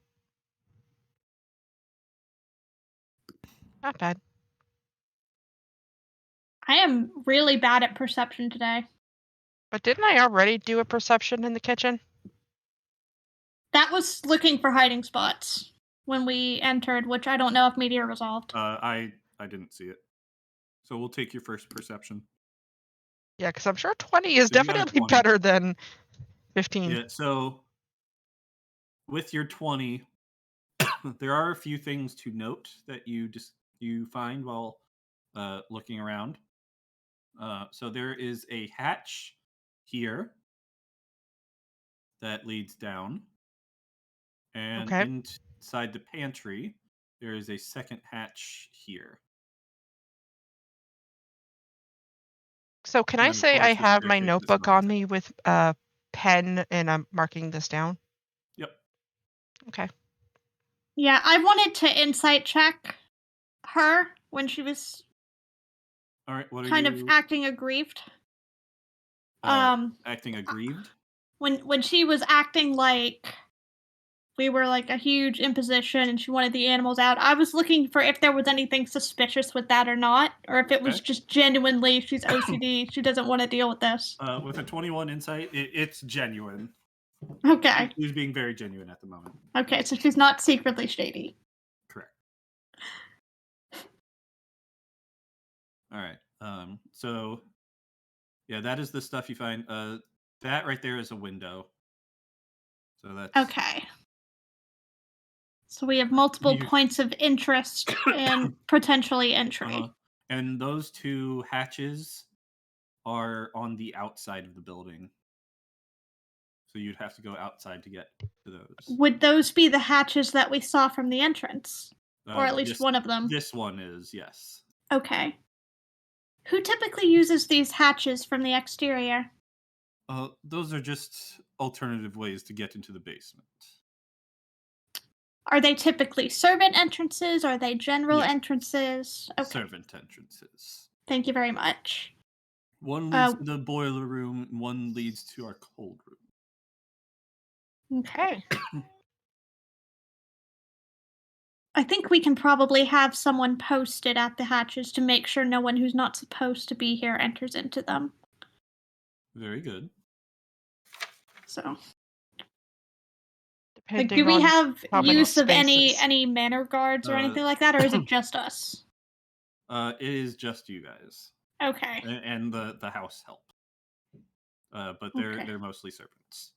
Not bad. I am really bad at perception today. But didn't I already do a perception in the kitchen? That was looking for hiding spots when we entered, which I don't know if Meteor resolved. I didn't see it, so we'll take your first perception. Yeah, because I'm sure 20 is So you got a definitely 20. better than 15. Yeah. So with your 20, there are a few things to note that you find while looking around. So there is a hatch here that leads down, and Okay. inside the pantry there is a second hatch here. So can I And of say I course, the have my staircase is notebook not on me with a pen and I'm marking this down? Yep. Okay. Yeah, I wanted to insight check her when she was All right. What are kind you of acting aggrieved. acting aggrieved? When she was acting like we were like a huge imposition and she wanted the animals out, I was looking for if there was anything suspicious with that or not, or if it was Okay. just genuinely she's OCD, she doesn't want to deal with this. With a 21 insight, it's genuine. Okay. She's being very genuine at the moment. Okay, so she's not secretly shady. Correct. All right. So yeah, that is the stuff you find. That right there is a window. So that's Okay. So we have multiple You- points of interest and potentially entry. Uh-huh. And those 2 hatches are on the outside of the building. So you'd have to go outside to get to those. Would those be the hatches that we saw from the entrance? Or at least one of them? This one is, yes. Okay. Who typically uses these hatches from the exterior? Those are just alternative ways to get into the basement. Are they typically servant entrances? Are they general Yes. entrances? Okay. Servant entrances. Thank you very much. One leads to the boiler room, and one leads to our cold room. Okay. I think we can probably have someone posted at the hatches to make sure no one who's not supposed to be here enters into them. Very good. So, Depending do we on have how many use of spaces. any manor guards or anything like that, or is it just us? It is just you guys. Okay. And the house help. But they're mostly servants.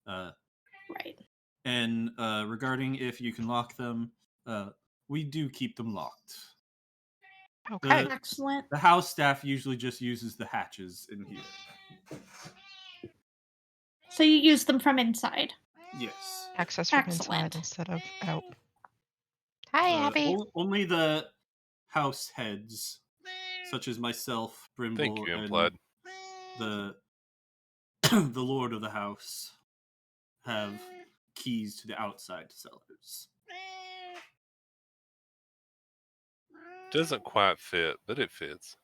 Right. And regarding if you can lock them, we do keep them locked. Okay. Excellent. The house staff usually just uses the hatches in here. So you use them from inside? Yes. Access from Excellent. inside instead of out. Hi, Abby. Only the house heads, such as myself, Thank Brimble, you, and Implied. the the lord of the house, have keys to the outside cellars. Doesn't quite fit, but it fits.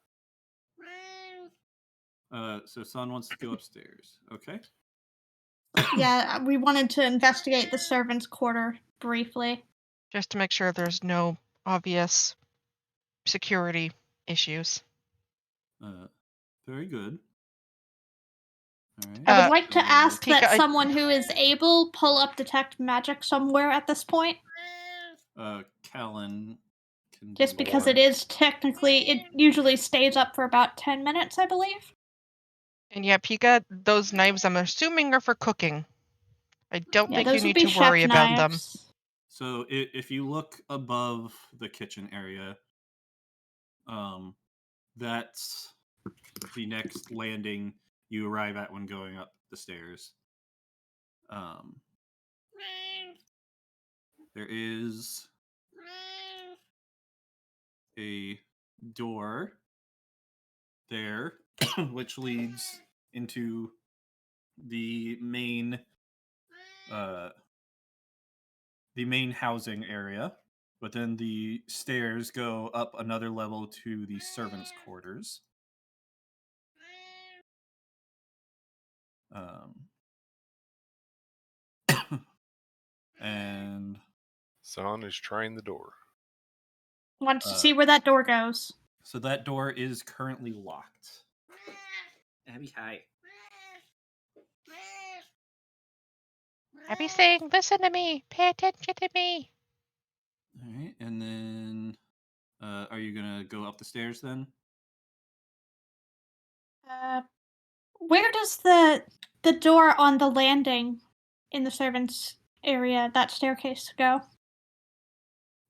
So Son wants to go upstairs. Okay. Yeah, we wanted to investigate the servants' quarter briefly. Just to make sure there's no obvious security issues. Very good. All right. I would like to ask Tika, that someone who is able pull up detect magic somewhere at this point. Callan can Just do because One. it is technically, it usually stays up for about 10 minutes, I believe. And yeah, Pika, those knives I'm assuming are for cooking. I don't Yeah, think you those would need be to worry chef about them. knives. So if you look above the kitchen area, that's the next landing you arrive at when going up the stairs. There is a door there, which leads into the main housing area. But then the stairs go up another level to the servants' quarters. And Son is trying the door. Wants to see where that door goes. so that door is currently locked. Abby, hi. Abby saying, listen to me, pay attention to me. All right, and then are you gonna go up the stairs then? Where does the door on the landing in the servants' area, that staircase, go?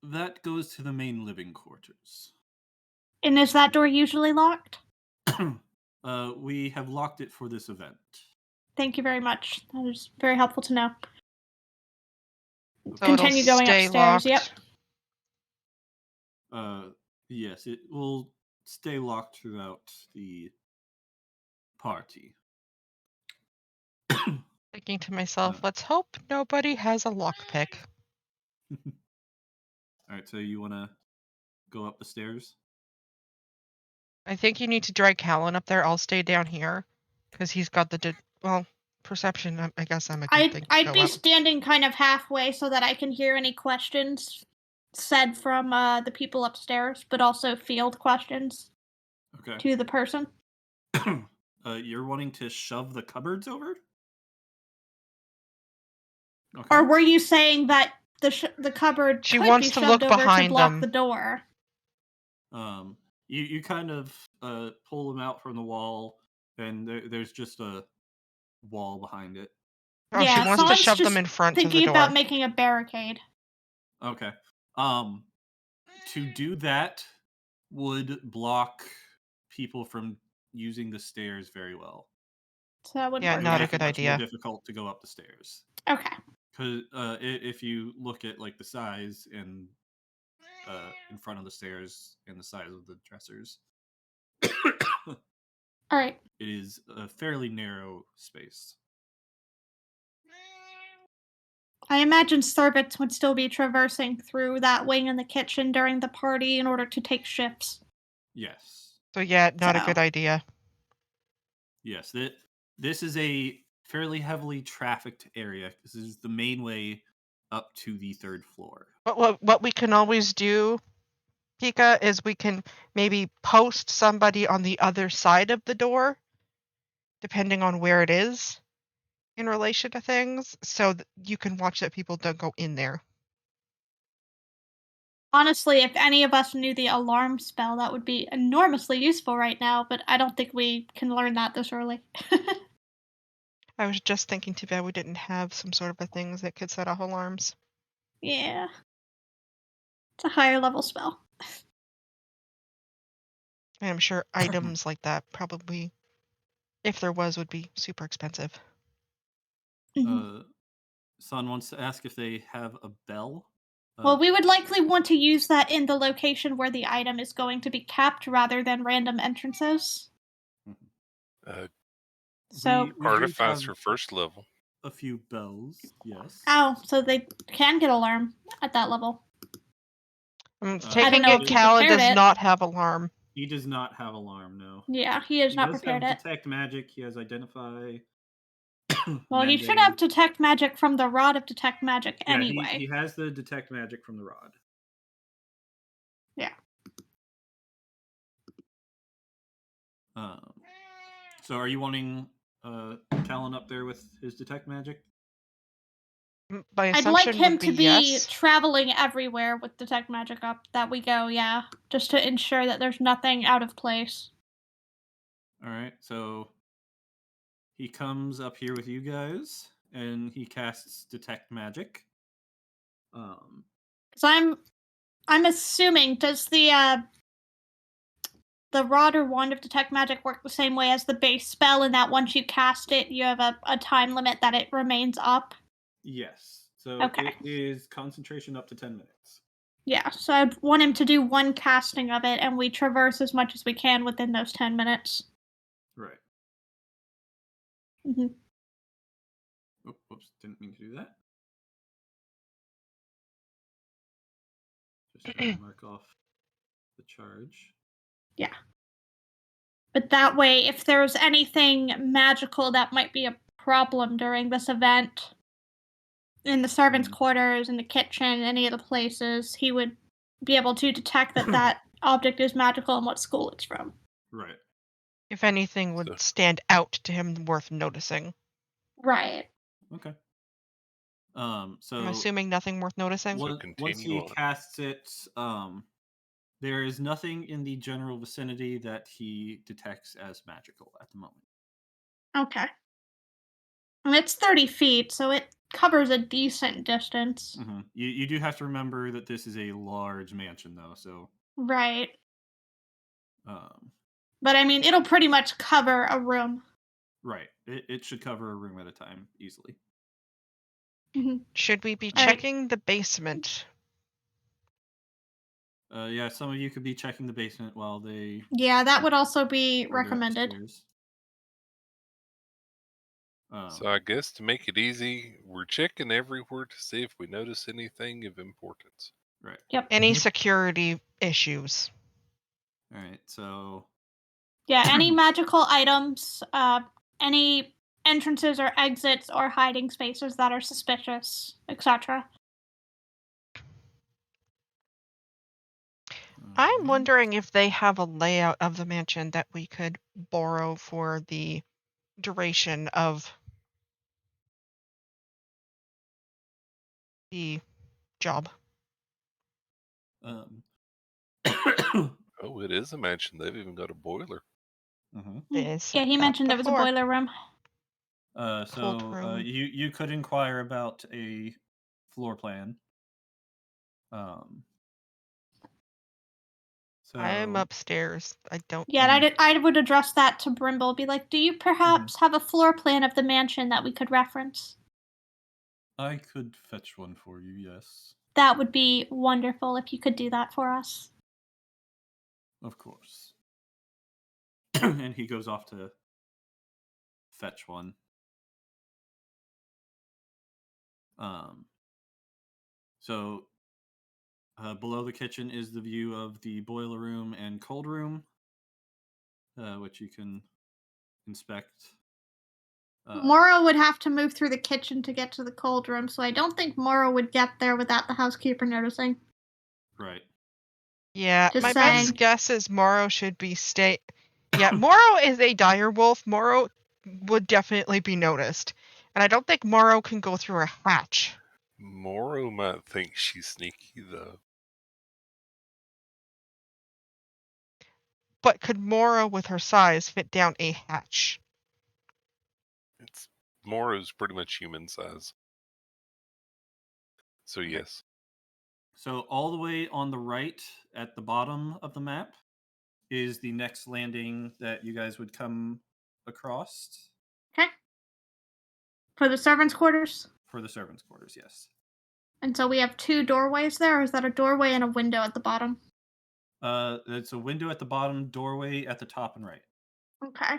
That goes to the main living quarters. And is that door usually locked? We have locked it for this event. Thank you very much. That is very helpful to know. So Continue it'll going stay upstairs. locked. Yep. Yes, it will stay locked throughout the party. Thinking to myself, let's hope nobody has a lockpick. All right, so you want to go up the stairs? I think you need to drag Callan up there. I'll stay down here because he's got the perception. I guess I'm a good thing to I'd go be up. standing kind of halfway so that I can hear any questions said from the people upstairs, but also field questions Okay. to the person. You're wanting to shove the cupboards over? Okay. Or were you saying that the cupboard She could wants be to shoved look over to behind block them. the door? You kind of pull them out from the wall, and there's just a wall behind it. Oh, yeah, she wants to San's shove just them in front to the thinking door. about making a barricade. Okay. To do that would block people from using the stairs very well. So that wouldn't Yeah, work. not It a would good make it much more idea. difficult to go up the stairs. Okay. Because if you look at like the size and in front of the stairs and the size of the dressers, All right. it is a fairly narrow space. I imagine servants would still be traversing through that wing in the kitchen during the party in order to take shifts. Yes. So yeah, not a So. good idea. Yes. This is a fairly heavily trafficked area. This is the main way up to the third floor. But what we can always do, Pika, is we can maybe post somebody on the other side of the door, depending on where it is in relation to things, so that you can watch that people don't go in there. Honestly, if any of us knew the alarm spell, that would be enormously useful right now, but I don't think we can learn that this early. I was just thinking too bad we didn't have some sort of a things that could set off alarms. Yeah. It's a higher level spell. And I'm sure items like that probably, if there was, would be super expensive. Son wants to ask if they have a bell. Well, we would likely want to use that in the location where the item is going to be kept rather than random entrances. So we Artifacts do for first level. a few bells, yes. Oh, so they can get alarm at that level. I'm I taking don't know it if he Callan prepared does it. not have alarm. He does not have alarm, no. Yeah, he has not does prepared have it. detect magic. He has identify. Well, he should have detect magic from the rod of detect magic anyway. He has the detect magic from the rod. Yeah. So are you wanting Callan up there with his detect magic? My I'd like assumption him would to be be yes. traveling everywhere with Detect Magic up that we go, yeah. Just to ensure that there's nothing out of place. All right, so he comes up here with you guys, and he casts Detect Magic. Because I'm assuming, does the rod or wand of Detect Magic work the same way as the base spell, in that once you cast it, you have a time limit that it remains up? Yes. So Okay. it is concentration up to 10 minutes. Yeah, so I'd want him to do one casting of it, and we traverse as much as we can within those 10 minutes. Right. Mm-hmm. Oh, whoops, didn't mean to do that. Just trying to mark off the charge. Yeah. But that way, if there's anything magical that might be a problem during this event, in the servants' quarters, in the kitchen, any of the places, he would be able to detect that that object is magical and what school it's from. Right. If anything would stand out to him worth noticing. Right. Okay. So I'm assuming nothing worth noticing. Once he casts it, there is nothing in the general vicinity that he detects as magical at the moment. Okay. And it's 30 feet, so it covers a decent distance. Mm-hmm. You do have to remember that this is a large mansion, though, so... Right. But I mean, it'll pretty much cover a room. Right. It should cover a room at a time, easily. Mm-hmm. Should we be checking the basement? Yeah, some of you could be checking the basement while they... Yeah, that would also be recommended. So I guess to make it easy, we're checking everywhere to see if we notice anything of importance. Right. Yep. Any security issues? All right, so... Yeah, any magical items, any entrances or exits or hiding spaces that are suspicious, etc. I'm wondering if they have a layout of the mansion that we could borrow for the duration of the job. Oh, it is a mansion. They've even got a boiler. Yeah, he mentioned it was a boiler room. So you could inquire about a floor plan. So I'm upstairs. I don't. Yeah, I would address that to Brimble. Be like, do you perhaps have a floor plan of the mansion that we could reference? I could fetch one for you, yes. That would be wonderful if you could do that for us. Of course. And he goes off to fetch one. So below the kitchen is the view of the boiler room and cold room, which you can inspect. Morrow would have to move through the kitchen to get to the cold room, so I don't think Morrow would get there without the housekeeper noticing. Right. Yeah, Just my saying. best guess is Morrow should be Yeah, Morrow is a dire wolf. Morrow would definitely be noticed. And I don't think Morrow can go through a hatch. Morrow might think she's sneaky, though. But could Morrow, with her size, fit down a hatch? Morrow's pretty much human size. So yes. So all the way on the right at the bottom of the map is the next landing that you guys would come across. Okay. For the servants' quarters? For the servants' quarters, yes. And so we have two doorways there, or is that a doorway and a window at the bottom? It's a window at the bottom, doorway at the top and right. Okay.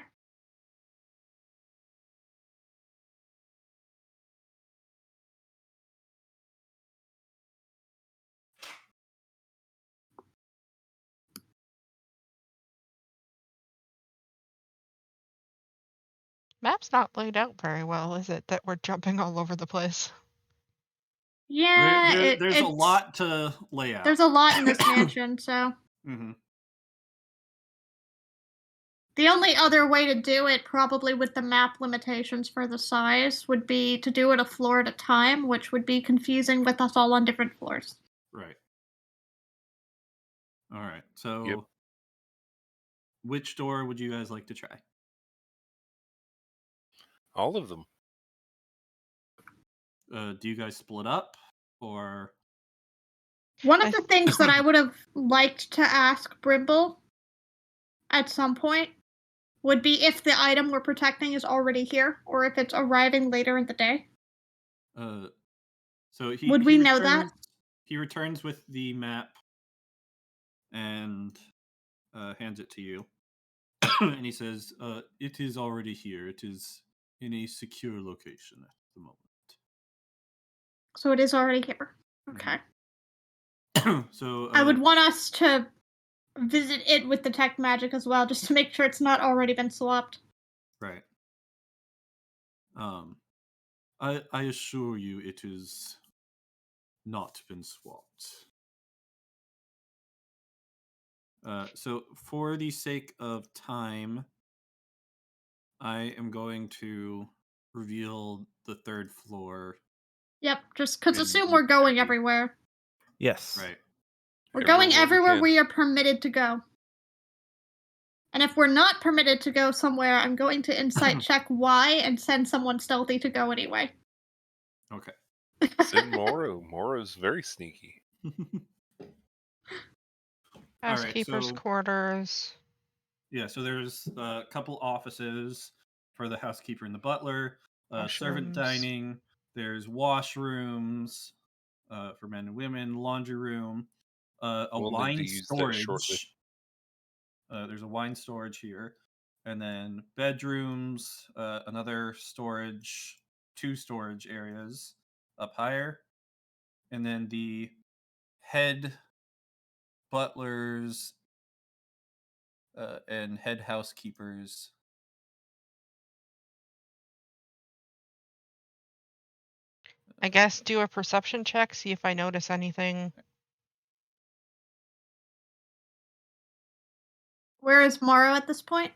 Map's not laid out very well, is it? That we're jumping all over the place. Yeah, there's a lot to lay out. There's a lot in this mansion, so... The only other way to do it, probably with the map limitations for the size, would be to do it a floor at a time, which would be confusing with us all on different floors. Right. All right. So, Yep. which door would you guys like to try? All of them. Do you guys split up, or One of the things that I would have liked to ask Brimble at some point would be if the item we're protecting is already here, or if it's arriving later in the day. So he Would we know that? He returns with the map and hands it to you, and he says, "It is already here. It is in a secure location at the moment." So it is already here. Okay. So I would want us to visit it with detect magic as well, just to make sure it's not already been swapped. Right. I assure you, it is not been swapped. So for the sake of time, I am going to reveal the third floor. Yep, just because in assume we're going everywhere. Yes. Right. We're going everywhere can. we are permitted to go. And if we're not permitted to go somewhere, I'm going to insight check why and send someone stealthy to go anyway. Okay. Send Moro. Moro's very sneaky. Housekeeper's quarters. Yeah, so there's a couple offices for the housekeeper and the butler, servant Washrooms. dining, there's washrooms for men and women, laundry room, a We'll need wine to use that shortly. storage. There's a wine storage here, and then bedrooms, another storage, 2 storage areas up higher, and then the head butlers and head housekeepers. I guess do a perception check, see if I notice anything. Where is Morrow at this point?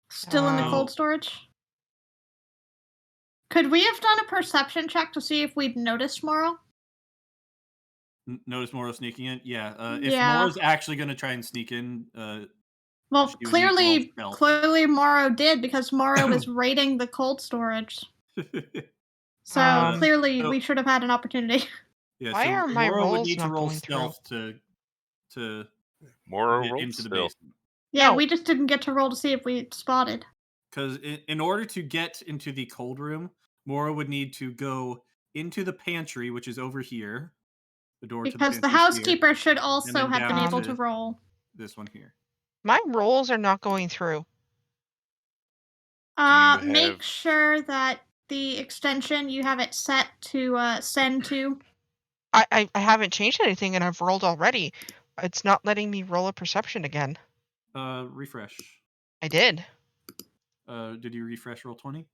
Still in the cold storage? Could we have done a perception check to see if we'd noticed Morrow? Notice Morrow sneaking in? Yeah. If Yeah. Morrow's actually going to try and sneak in, well, she would need to roll stealth. clearly Morrow did, because Morrow was raiding the cold storage. So clearly we should have had an opportunity. Yeah, Why so are my Morrow would rolls need to not roll going through? stealth to Moro get rolled into the stealth. basement. Yeah, No. we just didn't get to roll to see if we spotted. Because in order to get into the cold room, Morrow would need to go into the pantry, which is over here. The door to the Because the pantry is here, housekeeper should and also then have been down able to roll. this one here. My rolls are not going through. Make sure that the extension you have it set to send to. I haven't changed anything and I've rolled already. It's not letting me roll a perception again. Refresh. I did. Did you refresh roll 20?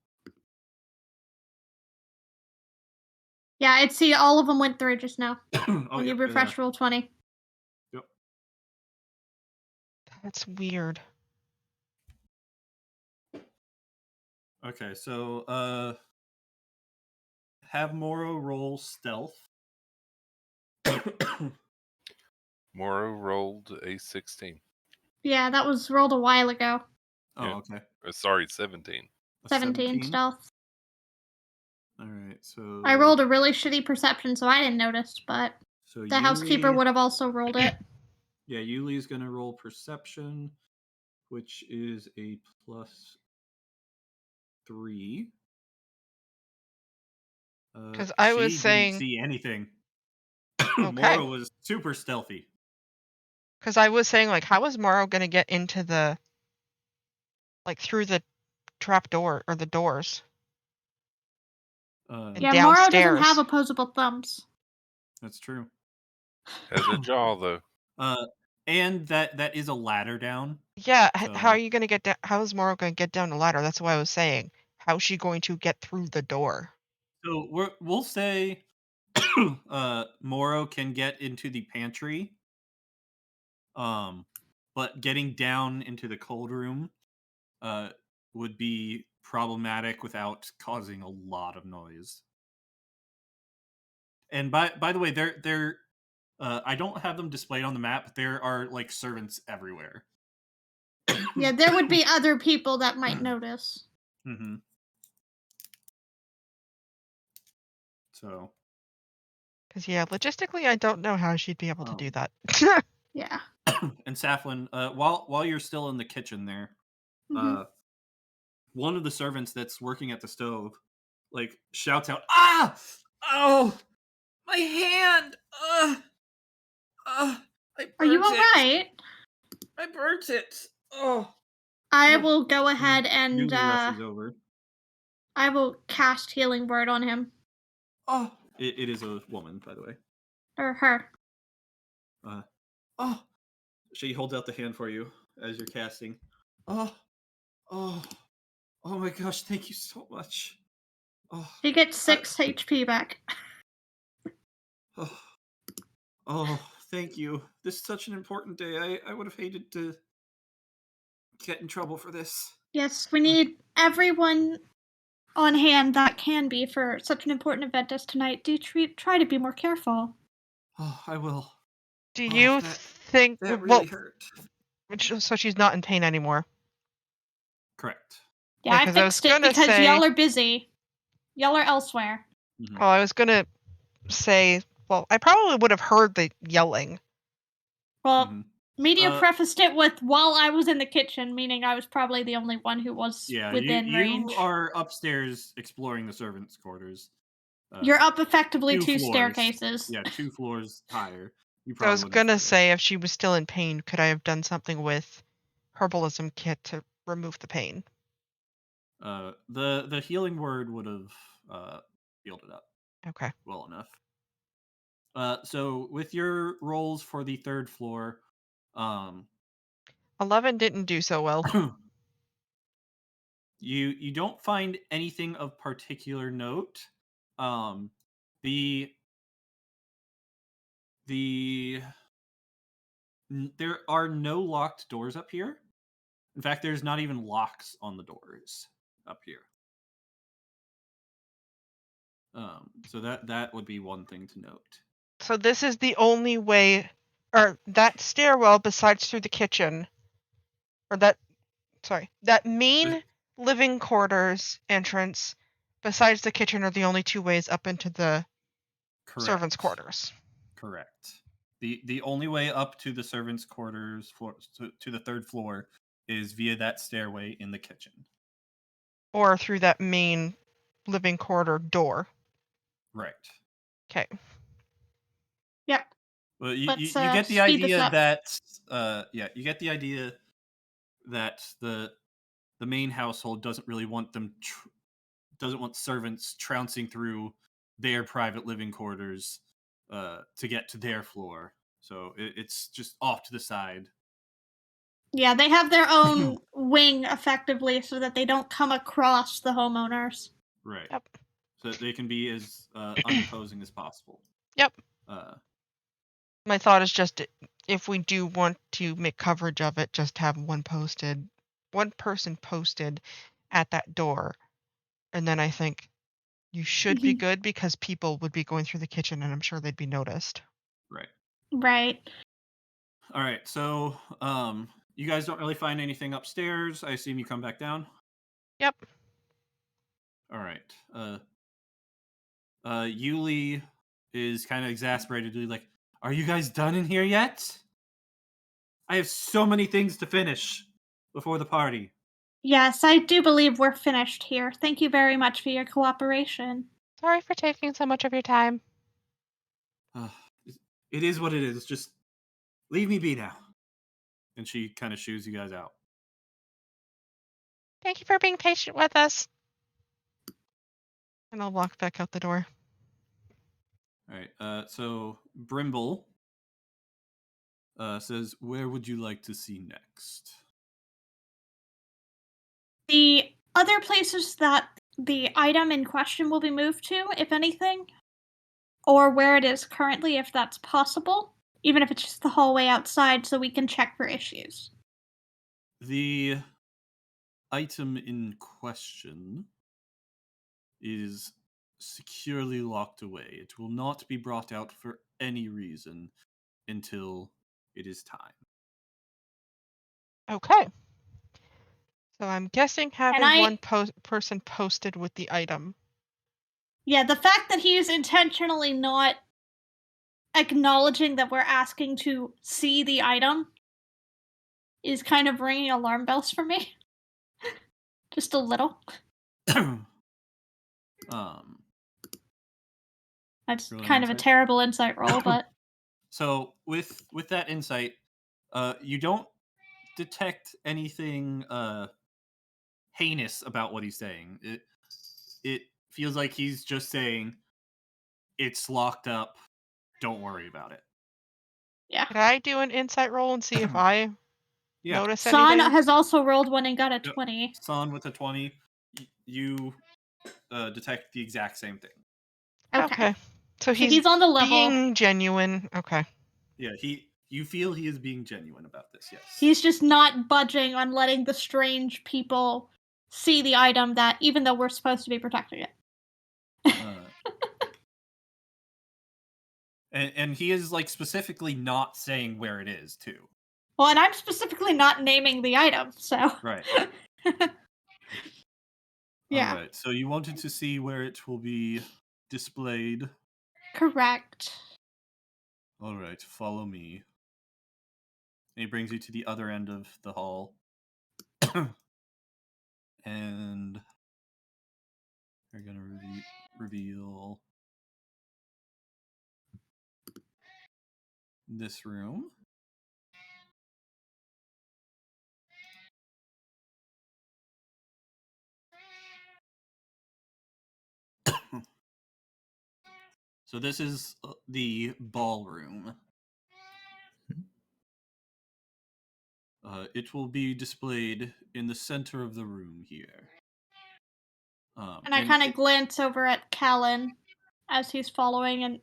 Yeah, I'd see all of them went through just now. When you refresh roll 20. Yep. That's weird. Okay, so have Morrow roll stealth. Moro rolled a 16. Yeah, that was rolled a while ago. Oh, Yeah. okay. Sorry, 17. 17 stealth. All right, so I rolled a really shitty perception, so I didn't notice, but so the housekeeper would have also rolled it. Yeah, Yuli's gonna roll perception, which is a +3. Because I was saying, didn't see anything. Okay. Morrow was super stealthy. Because I was saying, like, how is Morrow going to get into the, like, through the trap door or the doors? And Yeah, downstairs. Morrow doesn't have opposable thumbs. That's true. Has a jaw though. And that is a ladder down. Yeah, So- how are you going to get down? How is Morrow going to get down the ladder? That's what I was saying. How is she going to get through the door? So we'll say Morrow can get into the pantry. but getting down into the cold room would be problematic without causing a lot of noise. And by the way, they're I don't have them displayed on the map, but there are like servants everywhere. Yeah, there would be other people that might notice. Mm-hmm. So. Because logistically, I don't know how she'd be able to do that. Yeah. And Saflin, while you're still in the kitchen there, one of the servants that's working at the stove, like, shouts out, "Ah! Oh! My hand! I burnt Are you all it! right? I burnt it! Oh!" I will go ahead and Yuli rushes over. I will cast Healing Word on him. Oh! It is a woman, by the way. Or her. Oh! She holds out the hand for you as you're casting. Oh my gosh, thank you so much. Oh, She gets 6 HP back. Oh, thank you. This is such an important day. I would have hated to get in trouble for this. Yes, we need everyone on hand that can be for such an important event as tonight. Do try to be more careful. Oh, I will. Do you think... That really hurt. So she's not in pain anymore? Correct. Yeah, I fixed it because y'all are busy. Y'all are elsewhere. Mm-hmm. Well, I was going to say, well, I probably would have heard the yelling. Well, Media prefaced it with while I was in the kitchen, meaning I was probably the only one who was within range. You are upstairs exploring the servants' quarters. You're up effectively 2 floors. Staircases. Yeah, 2 floors higher. I was going to say, if she was still in pain, could I have done something with herbalism kit to remove the pain? The healing word would have healed it up. Okay. Well enough. So with your rolls for the 3rd floor, 11 didn't do so well. You don't find anything of particular note. There are no locked doors up here. In fact, there's not even locks on the doors up here. So that would be one thing to note. So this is the only way, or that stairwell besides through the kitchen, or that main living quarters entrance besides the kitchen are the only 2 ways up into the servants' quarters. Correct. The only way up to the servants' quarters to the 3rd floor is via that stairway in the kitchen. Or through that main living quarter door. Right. Okay. Yep. Well, you get the idea that you get the idea that the main household doesn't really want them doesn't want servants trouncing through their private living quarters to get to their floor. So it's just off to the side. Yeah, they have their own wing effectively so that they don't come across the homeowners. Right. Yep. So that they can be as unimposing as possible. Yep. My thought is just if we do want to make coverage of it, just have one person posted at that door. And then I think you should be good because people would be going through the kitchen and I'm sure they'd be noticed. Right. Right. All right. So, you guys don't really find anything upstairs. I assume you come back down? Yep. All right. Yuli is kind of exasperatedly like, "Are you guys done in here yet? I have so many things to finish before the party." Yes, I do believe we're finished here. Thank you very much for your cooperation. Sorry for taking so much of your time. It is what it is. Just leave me be now. And she kind of shoos you guys out. Thank you for being patient with us. And I'll walk back out the door. All right. So Brimble says, "Where would you like to see next?" The other places that the item in question will be moved to, if anything, or where it is currently, if that's possible. even if it's just the hallway outside, so we can check for issues. The item in question is securely locked away. It will not be brought out for any reason until it is time. Okay. So I'm guessing having I- one person posted with the item. Yeah, the fact that he's intentionally not acknowledging that we're asking to see the item is kind of ringing alarm bells for me. Just a little. That's Roll an kind of a insight. terrible insight roll, but So with that insight, you don't detect anything heinous about what he's saying. It feels like he's just saying it's locked up. Don't worry about it. yeah. Could I do an insight roll and see if I Yeah. notice San anything? has also rolled one and got a 20. San with a 20, you detect the exact same thing. Okay. So he's on the level. Being genuine. Okay. Yeah, you feel he is being genuine about this, yes. He's just not budging on letting the strange people see the item that, even though we're supposed to be protecting it. And he is like specifically not saying where it is too. Well, and I'm specifically not naming the item, so. Right. Yeah. All right. So you wanted to see where it will be displayed. Correct. All right. Follow me. And he brings you to the other end of the hall. And we're going to reveal this room. So this is the ballroom. It will be displayed in the center of the room here. And I kind of glance over at Callan as he's following, and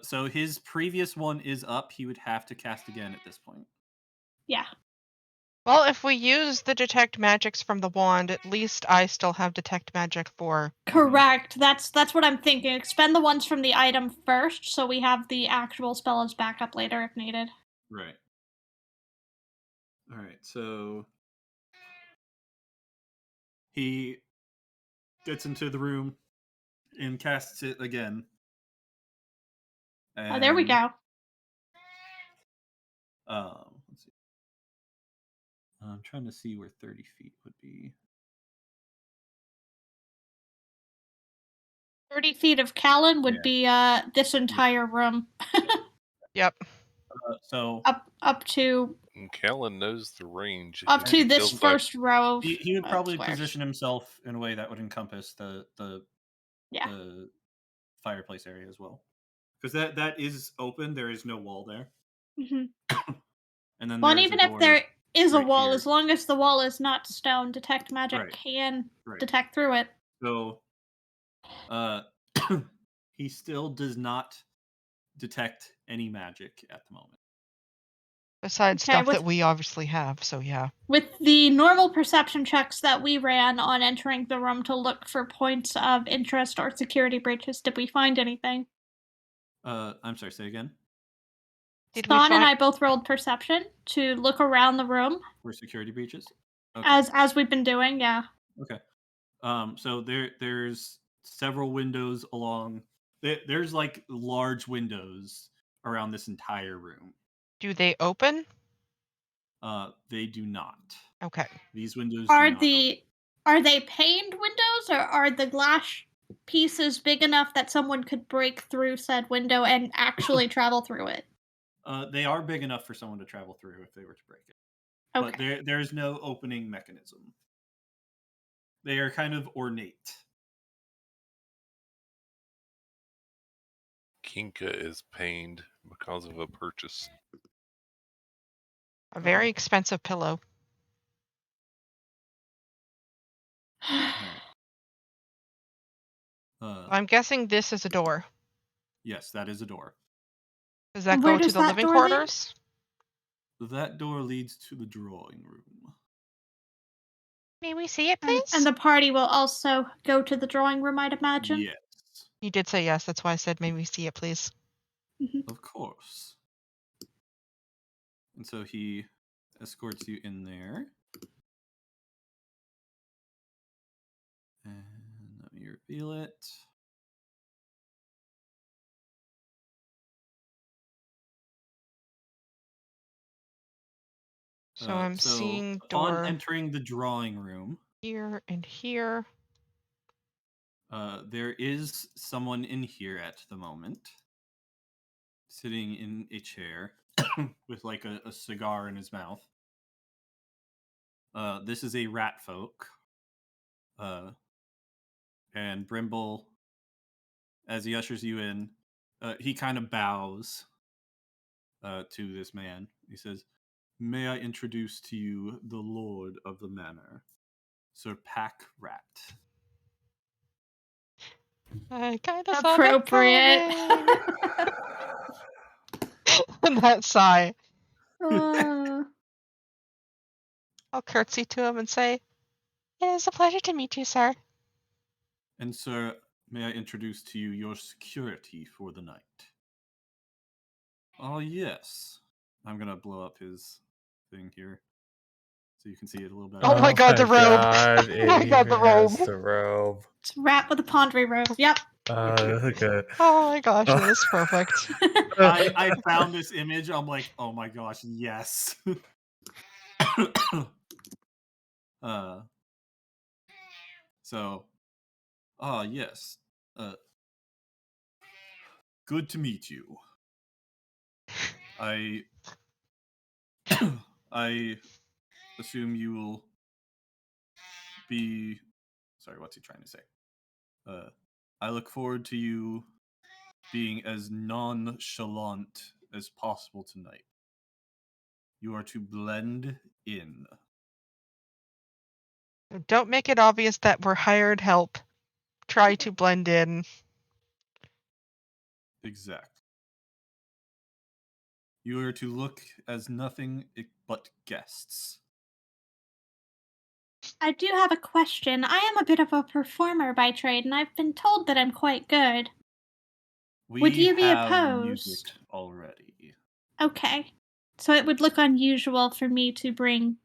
so his previous one is up. He would have to cast again at this point. yeah. Well, if we use the detect magics from the wand, at least I still have detect magic for. Correct. That's what I'm thinking. Expend the ones from the item first, so we have the actual spell as backup later if needed. Right. All right. So he gets into the room and casts it again. Oh, there we go. Let's see. I'm trying to see where 30 feet would be. 30 feet of Callan would be this entire room. Yep. So up to. And Callan knows the range. Up to He this feels first row of. he would probably squares. position himself in a way that would encompass the fireplace area as well, because that is open. There is no wall there. Mm-hmm. And then well, and even if there is a wall, here. as long as the wall is not stone, detect magic can detect through it. So, he still does not detect any magic at the moment. Besides stuff that we obviously have, so yeah. With the normal perception checks that we ran on entering the room to look for points of interest or security breaches, did we find anything? I'm sorry, say again? Son and I both rolled perception to look around the room. For security breaches? Okay. As we've been doing, yeah. Okay. So there's several windows along. There's like large windows around this entire room. Do they open? They do not. Okay. These windows are they paned windows, or are the glass pieces big enough that someone could break through said window and actually travel through it? They are big enough for someone to travel through if they were to break it. Okay. But there's no opening mechanism. They are kind of ornate. Kinka is pained because of a purchase. A very expensive pillow. Right. I'm guessing this is a door. Yes, that is a door. Does that Where go to does the that living door lead? quarters? That door leads to the drawing room. May we see it, please? And the party will also go to the drawing room, I'd imagine. Yes, You did say yes. That's why I said, may we see it, please? of course. And so he escorts you in there. And let me reveal it. So I'm seeing upon door entering the drawing room, here and here. there is someone in here at the moment, sitting in a chair with like a cigar in his mouth. This is a rat folk. And Brimble, as he ushers you in, he kind of bows to this man. He says, "May I introduce to you the Lord of the Manor, Sir Pack Rat." I kind of Appropriate. And that sigh. Uh, I'll curtsy to him and say, it is a pleasure to meet you, sir. And sir, may I introduce to you your security for the night? Oh, yes. I'm going to blow up his thing here so you can see it a little better. Oh my god, the robe. God, Oh my it god, the even has robe. the robe. it's a rat with a pondry robe. Yep. Okay. Oh my gosh, that is perfect. I found this image. I'm like, oh my gosh, yes. So, yes. Good to meet you. I assume you will be. Sorry, what's he trying to say? I look forward to you being as nonchalant as possible tonight. You are to blend in. Don't make it obvious that we're hired help. Try to blend in. Exactly. You are to look as nothing but guests. I do have a question. I am a bit of a performer by trade, and I've been told that I'm quite good. Would you be have opposed? music already. Okay. So it would look unusual for me to bring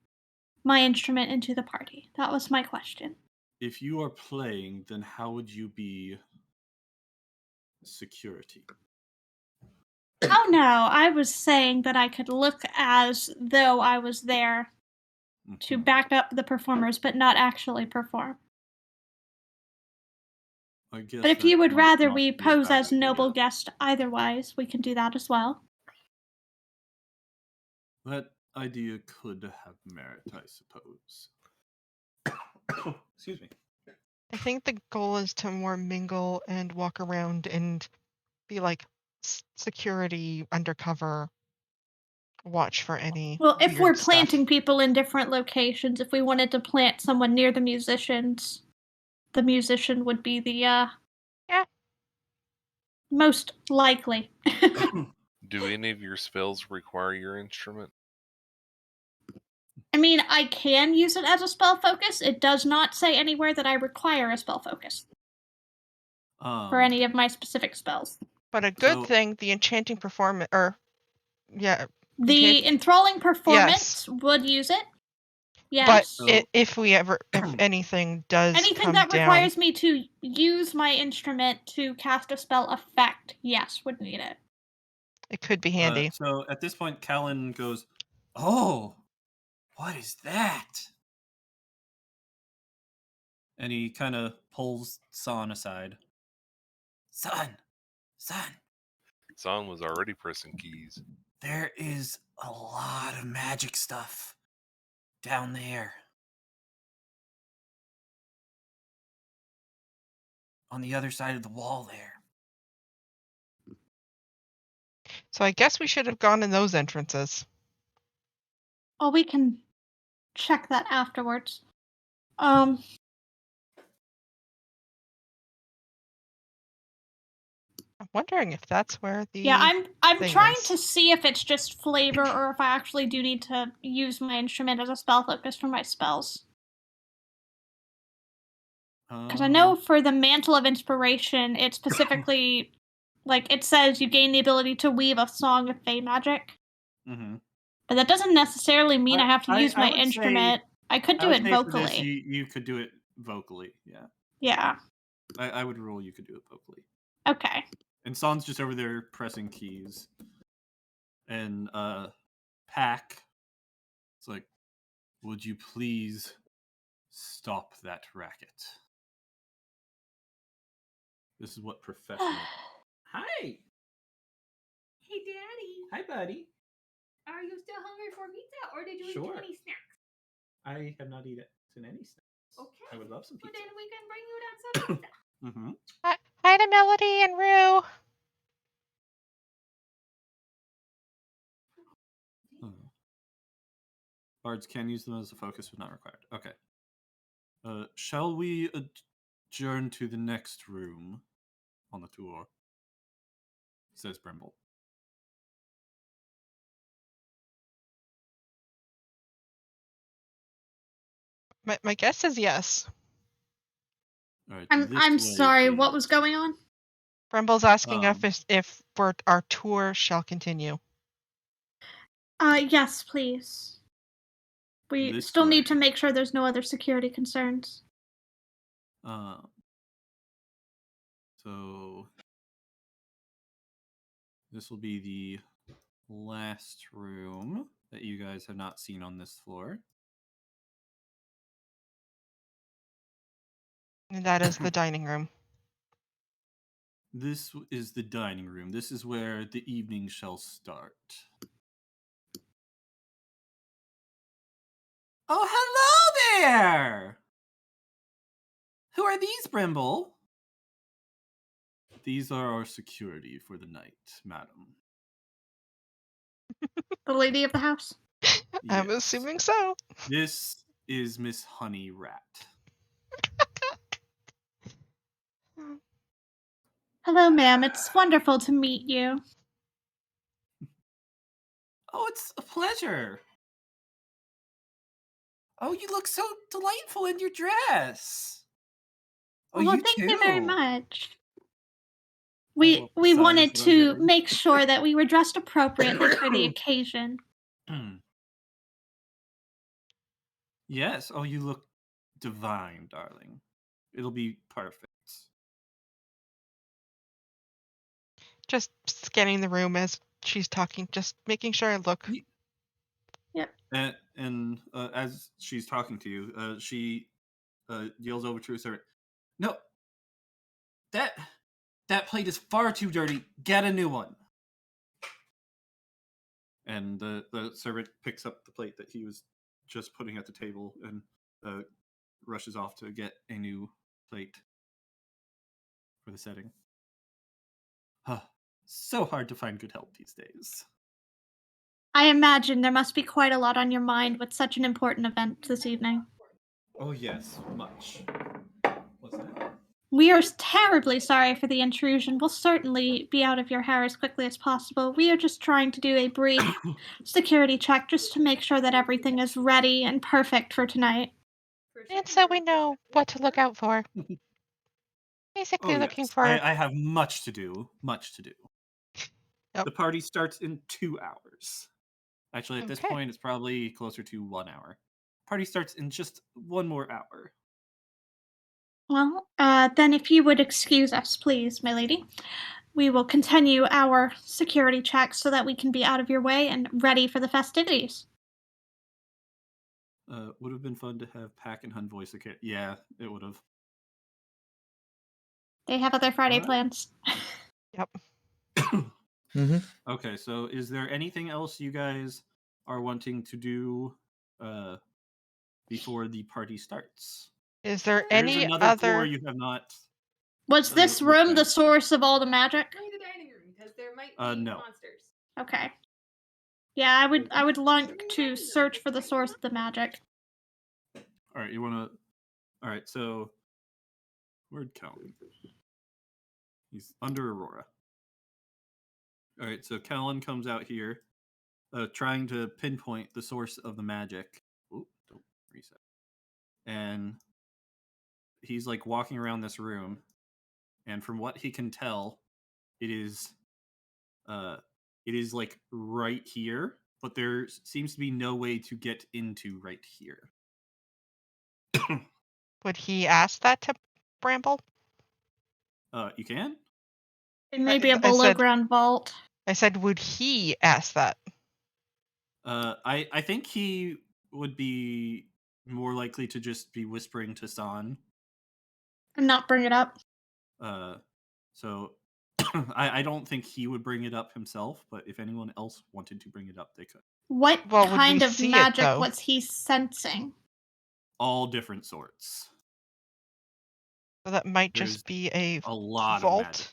my instrument into the party. That was my question. If you are playing, then how would you be security? Oh no, I was saying that I could look as though I was there to back up the performers, but not actually perform. I guess But if that you would might rather not we be a pose bad as noble idea. guests eitherwise, we can do that as well. That idea could have merit, I suppose. Excuse me. I think the goal is to more mingle and walk around and be like security, undercover, watch for any Well, if weird we're stuff. planting people in different locations, if we wanted to plant someone near the musician would be the Yeah. most likely. Do any of your spells require your instrument? I mean, I can use it as a spell focus. It does not say anywhere that I require a spell focus for any of my specific spells. But a good thing, the enchanting performance, the enthralling performance would use it. Yes. But if anything does anything come that down, requires me to use my instrument to cast a spell effect, yes, would need it. It could be handy. So at this point, Callan goes, "Oh, what is that?" And he kind of pulls San aside. Son. Son was already pressing keys. There is a lot of magic stuff down there. On the other side of the wall there. So I guess we should have gone in those entrances. Oh, we can check that afterwards. wondering if that's where the Yeah, I'm thing trying is. to see if it's just flavor or if I actually do need to use my instrument as a spell focus for my spells. Because I know for the Mantle of Inspiration, it specifically, like, it says you gain the ability to weave a song of Fey magic. Mm-hmm. But that doesn't necessarily mean I have to use my would instrument. I could do would it say for this, vocally. you could do it vocally. Yeah, Yeah. I would rule you could do it vocally. Okay. And Son's just over there pressing keys. And Pack, it's like, would you please stop that racket? This is what professional. Hi. Hey, Daddy. Hi, buddy. Are you still hungry for pizza, or did you eat Sure. too many snacks? I have not eaten any snacks. Okay. I would love some Well, pizza. then we can bring you down some pizza. Mm-hmm. Hi to Melody and Rue. Bards can use them as a focus, but not required. Okay. Shall we adjourn to the next room on the tour? Says Brimble. My guess is yes. All right, I'm sorry, what was going on? Bremble's asking if our tour shall continue. Yes, please. We still need to make sure there's no other security concerns. So this will be the last room that you guys have not seen on this floor. And that is the dining room. This is the dining room. This is where the evening shall start. Oh, hello there! Who are these, Brimble? These are our security for the night, madam. The lady of the house? I'm assuming so. This is Miss Honey Rat. Hello, ma'am. It's wonderful to meet you. Oh, it's a pleasure. Oh, you look so delightful in your dress. Oh, Well, you thank too. you very much. Oh, We wanted besides, to make sure that we were dressed appropriately for the occasion. Yes. Oh, you look divine, darling. It'll be perfect. Just scanning the room as she's talking, just making sure I look. Yep. And as she's talking to you, she yells over to her servant, "No, that plate is far too dirty. Get a new one." And the servant picks up the plate that he was just putting at the table and rushes off to get a new plate for the setting. So hard to find good help these days. I imagine there must be quite a lot on your mind with such an important event this evening. Oh yes, much. What's that? We are terribly sorry for the intrusion. We'll certainly be out of your hair as quickly as possible. We are just trying to do a brief security check just to make sure that everything is ready and perfect for tonight. And so we know what to look out for. Basically looking for... I have much to do. Much to do. Yep. The party starts in 2 hours. Actually, at this point, it's probably closer to 1 hour. Party starts in just 1 more hour. Well, then if you would excuse us, please, my lady. We will continue our security checks so that we can be out of your way and ready for the festivities. Would have been fun to have Pack and Hun voice the kid. Yeah, it would have. They have other Friday plans. Yep. Okay, so is there anything else you guys are wanting to do before the party starts? Is there There's any another other... floor you have not... Was this room the source of all the magic? Bring the dining room, because there might be no. monsters. Okay. Yeah, I would like to search for the source of the magic. All right, you want to... All right, so... Where'd Calvin? He's under Aurora. All right, so Callan comes out here, trying to pinpoint the source of the magic. Oop, don't reset. And he's like walking around this room, and from what he can tell, it is like right here, but there seems to be no way to get into right here. Would he ask that to Bramble? You can? It may be a I below said- ground vault. I said, would he ask that? I think he would be more likely to just be whispering to San. And not bring it up. So I don't think he would bring it up himself, but if anyone else wanted to bring it up, they could. What Well, would kind we of see it, magic though? was he sensing? All different sorts. So that might There's just be a lot vault. of magic.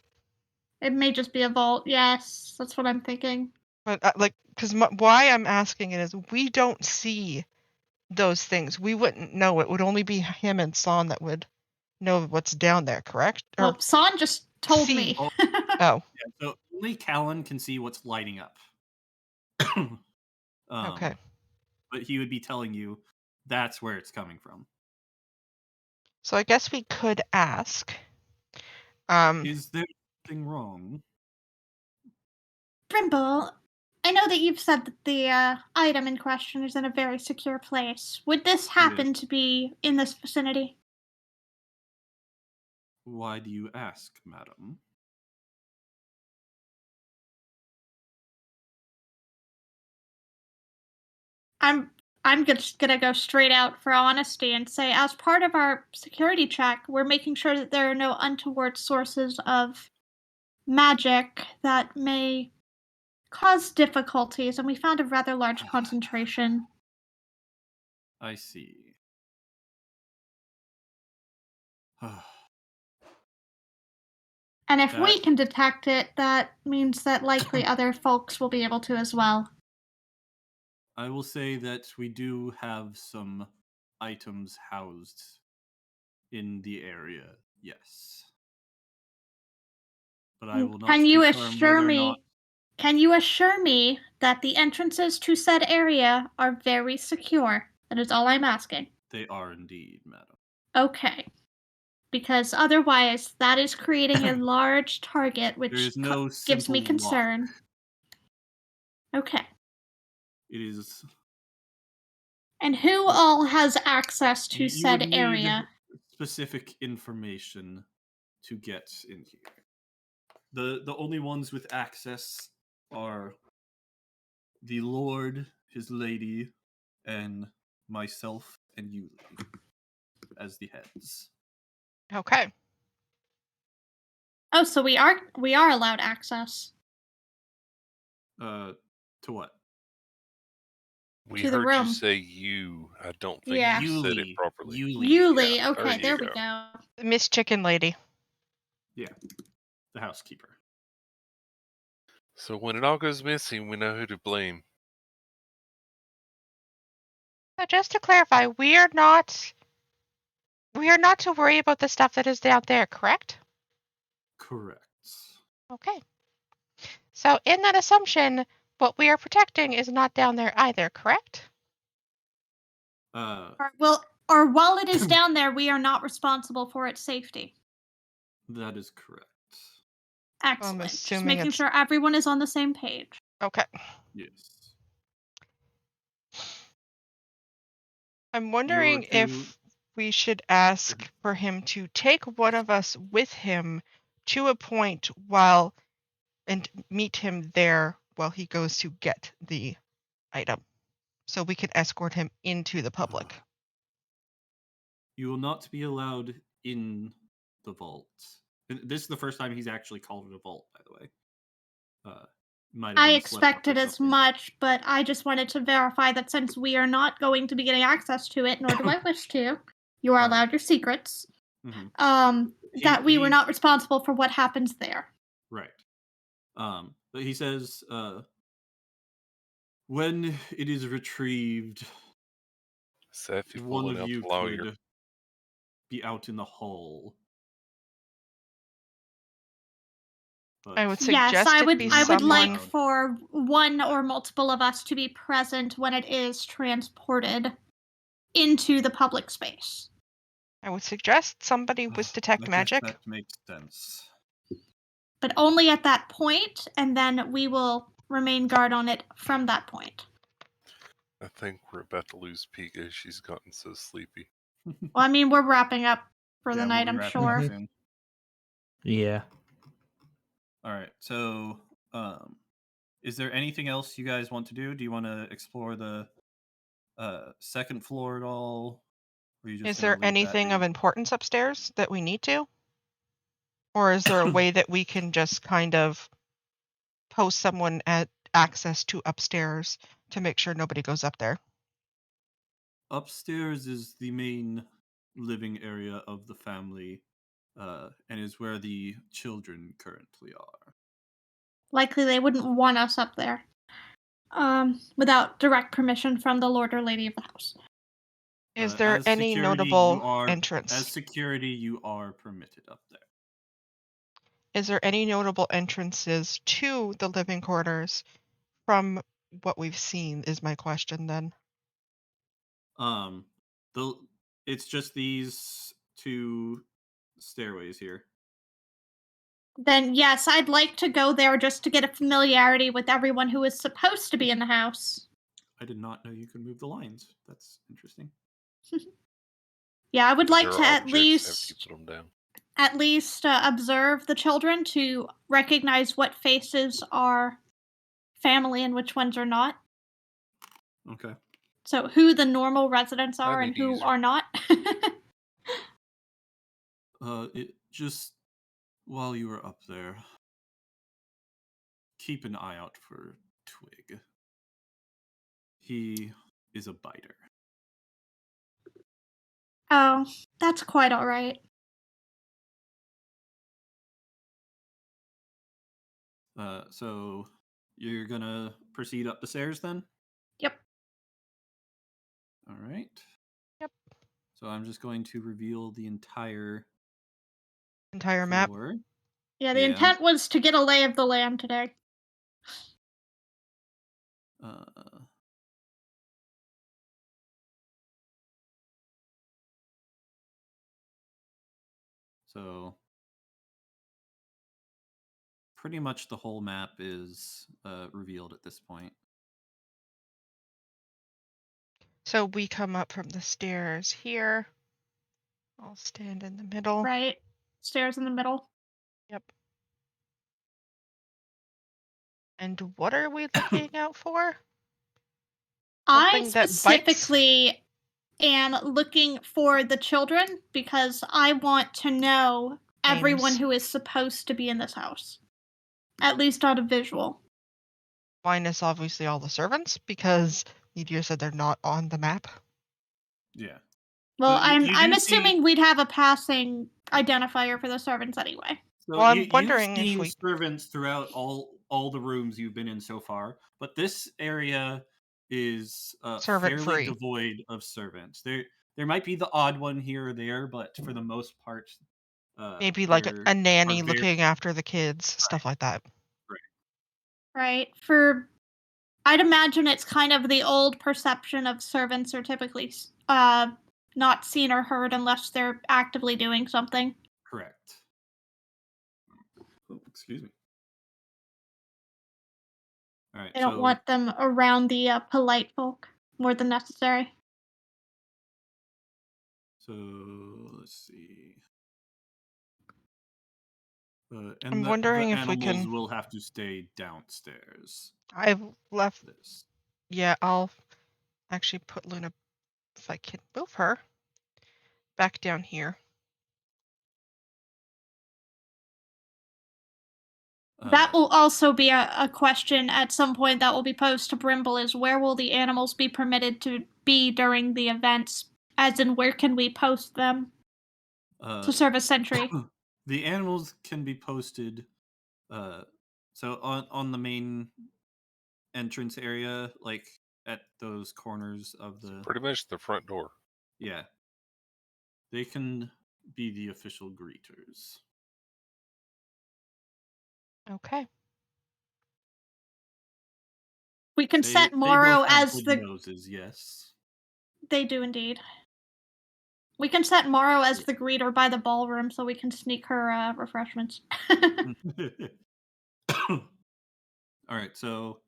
It may just be a vault. Yes, that's what I'm thinking. But because why I'm asking it is we don't see those things. We wouldn't know. It would only be him and San that would know what's down there, correct? Well, San just told see. me. Oh. Yeah, so only Callan can see what's lighting up. Okay. But he would be telling you that's where it's coming from. So I guess we could ask. Is there anything wrong? Brimble, I know that you've said that the item in question is in a very secure place. Would this happen to be in this vicinity? Why do you ask, madam? I'm just gonna go straight out for honesty and say, as part of our security check, we're making sure that there are no untoward sources of magic that may cause difficulties, and we found a rather large concentration. I see. And if we can detect it, that means that likely other folks will be able to as well. I will say that we do have some items housed in the area, yes. But I will not Can you confirm assure whether or me? not Can you assure me that the entrances to said area are very secure? That is all I'm asking. they are indeed, madam. Okay. Because otherwise, that is creating a large target, which There is no gives me simple concern. lock. Okay. It is. And who all has access to You said would need area? specific information to get in here. The only ones with access are the Lord, his lady, and myself and Yuli as the heads. Okay. Oh, so we are allowed access. To what? We To the heard room. you say you. I don't think Yeah. you said it Yuli. properly. Yuli. Yeah, Okay, there we go. go. Miss Chicken Lady. Yeah, the housekeeper. So when it all goes missing, we know who to blame. So just to clarify, we are not to worry about the stuff that is down there, correct? Correct. Okay. So in that assumption, what we are protecting is not down there either, correct? Or while it is down there, we are not responsible for its safety. That is correct. Excellent. I'm Just assuming making it's- sure everyone is on the same page. Okay. Yes. I'm wondering if we should ask for him to take one of us with him to a point and meet him there while he goes to get the item. So we can escort him into the public. You will not be allowed in the vault. This is the first time he's actually called it a vault, by the way. I expected as much, but I just wanted to verify that since we are not going to be getting access to it, nor do I wish to, you are allowed your secrets. That we were not responsible for what happens there. Right. But he says, when it is retrieved, one of you could be out in the hall. But I would Yes, suggest I it would. be I would like someone. for one or multiple of us to be present when it is transported into the public space. I would suggest somebody with detect I guess magic. that makes sense. But only at that point, and then we will remain guard on it from that point. I think we're about to lose Pika. She's gotten so sleepy. Well, I mean, we're wrapping up for the Yeah, night, we'll be I'm wrapping up sure. soon. Yeah. All right. So, is there anything else you guys want to do? Do you want to explore the second floor at all? Or are you just Is gonna there leave that anything of here? importance upstairs that we need to? Or is there a way that we can just kind of post someone at access to upstairs to make sure nobody goes up there? Upstairs is the main living area of the family, and is where the children currently are. Likely they wouldn't want us up there. Without direct permission from the lord or lady of the house. Is there As any security, notable as entrance? security, you are permitted up there. Is there any notable entrances to the living quarters from what we've seen is my question then. The it's just these two stairways here. Then yes, I'd like to go there just to get a familiarity with everyone who is supposed to be in the house. I did not know you could move the lines. That's interesting. Yeah, I would like There to are objects after you put them down. at least observe the children to recognize what faces are family and which ones are not. Okay. So who the normal residents I are and need who easier. are not. It just while you were up there, keep an eye out for Twig. He is a biter. Oh, that's quite all right. So you're gonna proceed up the stairs then? Yep. All right. Yep. So I'm just going to reveal the entire map. floor. Yeah, the Yeah. intent was to get a lay of the land today. So pretty much the whole map is revealed at this point. So we come up from the stairs here. I'll stand in the middle. Right. Stairs in the middle. Yep. And what are we looking out for? I Something that bites? specifically am looking for the children because I want to know everyone Names. who is supposed to be in this house. At least on a visual. Minus obviously all the servants because Meteor said they're not on the map. Yeah. Well, So you I'm do assuming we'd have a passing identifier for the servants anyway. So Well, I'm wondering you've if seen we- servants throughout all the rooms you've been in so far, but this area is Servant fairly free. devoid of servants. There might be the odd one here or there, but for the most part, Maybe like there a nanny are very- looking after the kids, stuff like that. Right. I'd imagine it's kind of the old perception of servants are typically not seen or heard unless they're actively doing something. correct. Oh, excuse me. All right. I don't want them around the polite folk more than necessary. So let's see. I'm wondering the if we animals can- will have to stay downstairs. I've left This. Yeah, I'll actually put Luna, if I can move her, back down here. That will also be a question at some point that will be posed to Brimble is where will the animals be permitted to be during the events? As in, where can we post them to serve a sentry? The animals can be posted so on the main entrance area, like at those corners of the Pretty much the front door. Yeah. They can be the official greeters. Okay. We can set They Morrow both have as good the. noses, yes. They do indeed. We can set Morrow as the greeter by the ballroom so we can sneak her refreshments. All right, so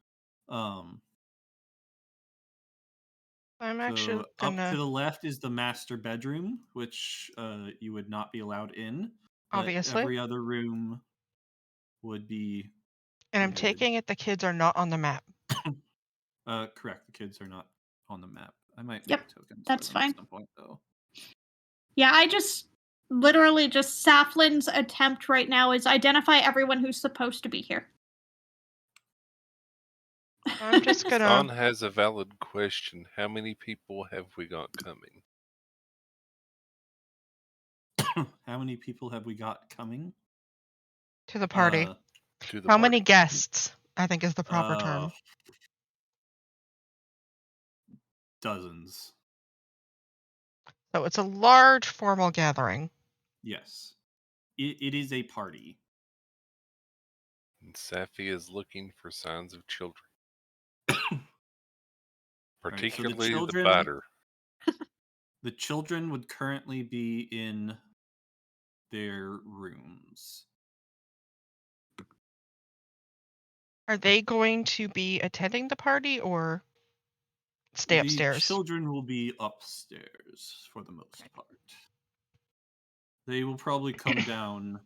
I'm actually up gonna to the left is the master bedroom, which you would not be allowed in, but obviously. every other room would be And I'm permitted. taking it the kids are not on the map. Correct. The kids are not on the map. I might Yep, make tokens that's for them fine. at some point, though. Yeah, I just literally just Saflin's attempt right now is identify everyone who's supposed to be here. I'm just gonna. Don has a valid question. How many people have we got coming? How many people have we got coming? To the party. To the How party. many guests, I think is the proper term. Dozens. So it's a large formal gathering. Yes. It is a party. And Safi is looking for signs of children. Particularly so the biter. The children would currently be in their rooms. Are they going to be attending the party or stay upstairs? The children will be upstairs for the most part. They will probably come down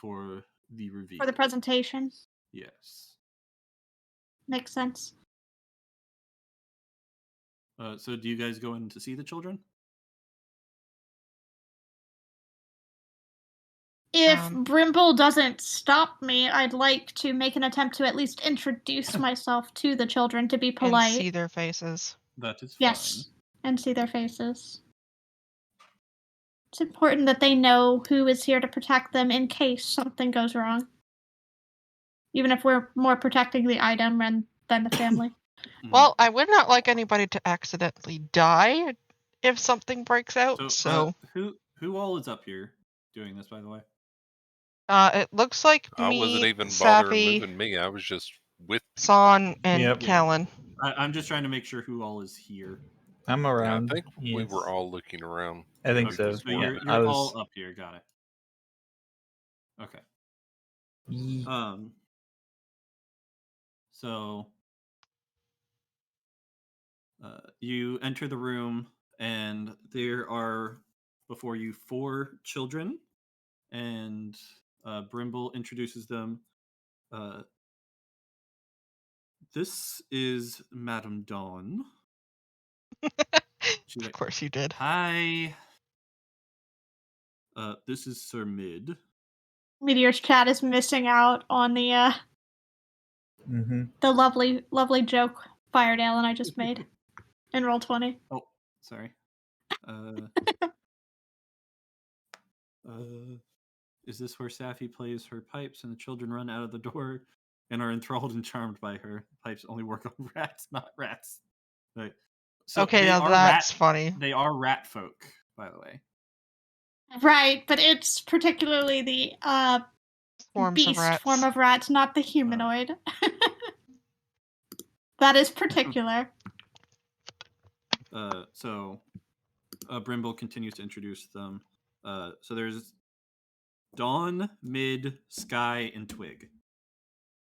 for the reveal. For the presentation. Yes. Makes sense. So do you guys go in to see the children? If Brimble doesn't stop me, I'd like to make an attempt to at least introduce myself to the children to be polite. And see their faces. That is fine. Yes, and see their faces. It's important that they know who is here to protect them in case something goes wrong. Even if we're more protecting the item than the family. Well, I would not like anybody to accidentally die if something breaks out. So who all is up here doing this, by the way? it looks like I me, wasn't even bothering Safi, moving me. I was just with Son, and Callan. I'm just trying to make sure who all is here. I'm around. I think we yes. were all looking around. I think Okay, so. So Yeah, you're all up here. Got it. Okay. So you enter the room, and there are before you 4 children, and Brimble introduces them. This is Madame Dawn. Of course you did. Hi. This is Sir Mid. Meteor's chat is missing out on the lovely joke Firedale and I just made in Roll20. Oh, sorry. Is this where Safi plays her pipes and the children run out of the door and are enthralled and charmed by her? Pipes only work on rats, not rats. Right. So okay, now that's funny. They are rat folk, by the way. Right, but it's particularly the beast form of rats, not the humanoid. That is particular. So Brimble continues to introduce them. So there's Dawn, Mid, Sky, and Twig.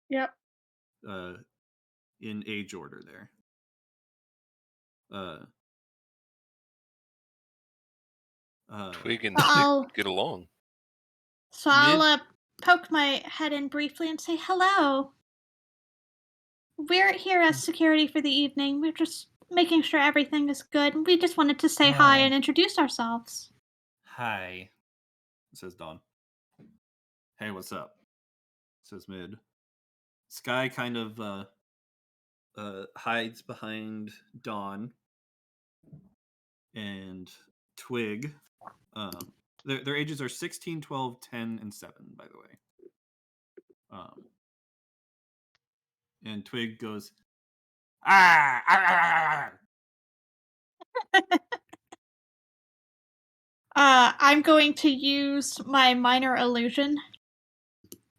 Yep. In age order there. Twig and Stick get along. So I'll poke my head in briefly and say hello. We're here as security for the evening. We're just making sure everything is good. We just wanted to say hi and introduce ourselves. Hi, says Dawn. Hey, what's up? Says Mid. Sky kind of hides behind Dawn, and Twig. Their ages are 16, 12, 10, and 7, by the way. And Twig goes, ah! I'm going to use my minor illusion,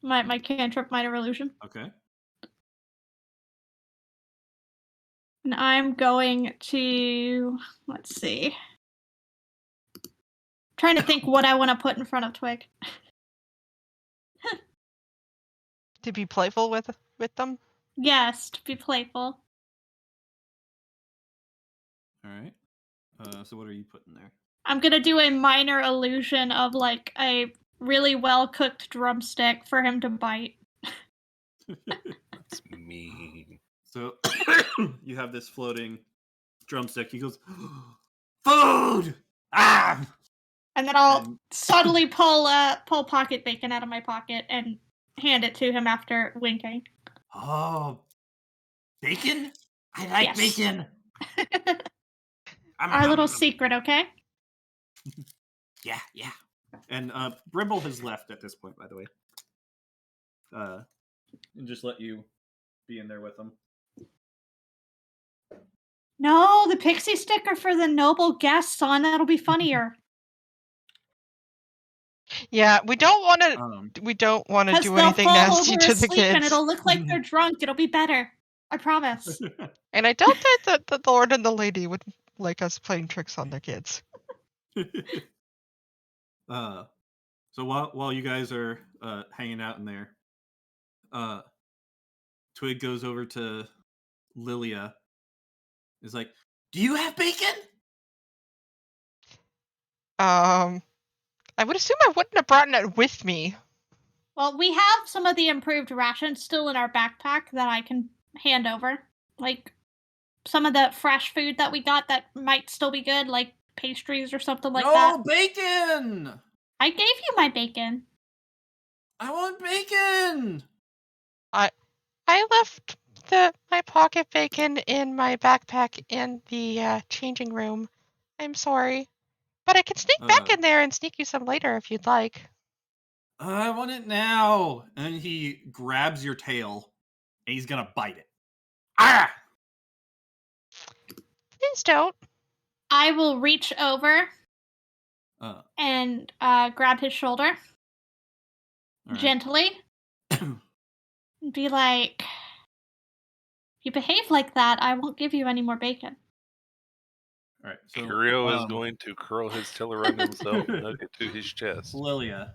My cantrip minor illusion. Okay. And I'm going to, let's see. Trying to think what I want to put in front of Twig. To be playful with them. Yes, to be playful. All right. So what are you putting there? I'm gonna do a minor illusion of like a really well cooked drumstick for him to bite. That's mean. So you have this floating drumstick. He goes, food! Ah! And then I'll And- subtly pull pocket bacon out of my pocket and hand it to him after winking. Oh, bacon? I like Yes. bacon. Our little secret, okay? Yeah. And Brimble has left at this point, by the way. And just let you be in there with him. No, the pixie sticker for the noble guests on that'll be funnier. Yeah, we don't want to. We don't want to Because do they'll anything fall nasty over to the asleep and kids. it'll look like they're drunk. It'll be better. I promise. And I don't think that the Lord and the Lady would like us playing tricks on their kids. So while you guys are hanging out in there, Twig goes over to Lilia. Is like, "Do you have bacon?" I would assume I wouldn't have brought it with me. Well, we have some of the improved rations still in our backpack that I can hand over. Like some of the fresh food that we got that might still be good, like pastries or something like that. No bacon! I gave you my bacon. I want bacon! I left my pocket bacon in my backpack in the changing room. I'm sorry. But I can sneak back in there and sneak you some later if you'd like. I want it now. And he grabs your tail and he's gonna bite it. Ah! Please don't. I will reach over and grab his shoulder gently. And be like, if you behave like that, I won't give you any more bacon. All right. So Curio is going to curl his tail around himself and hook it to his chest. Lilia,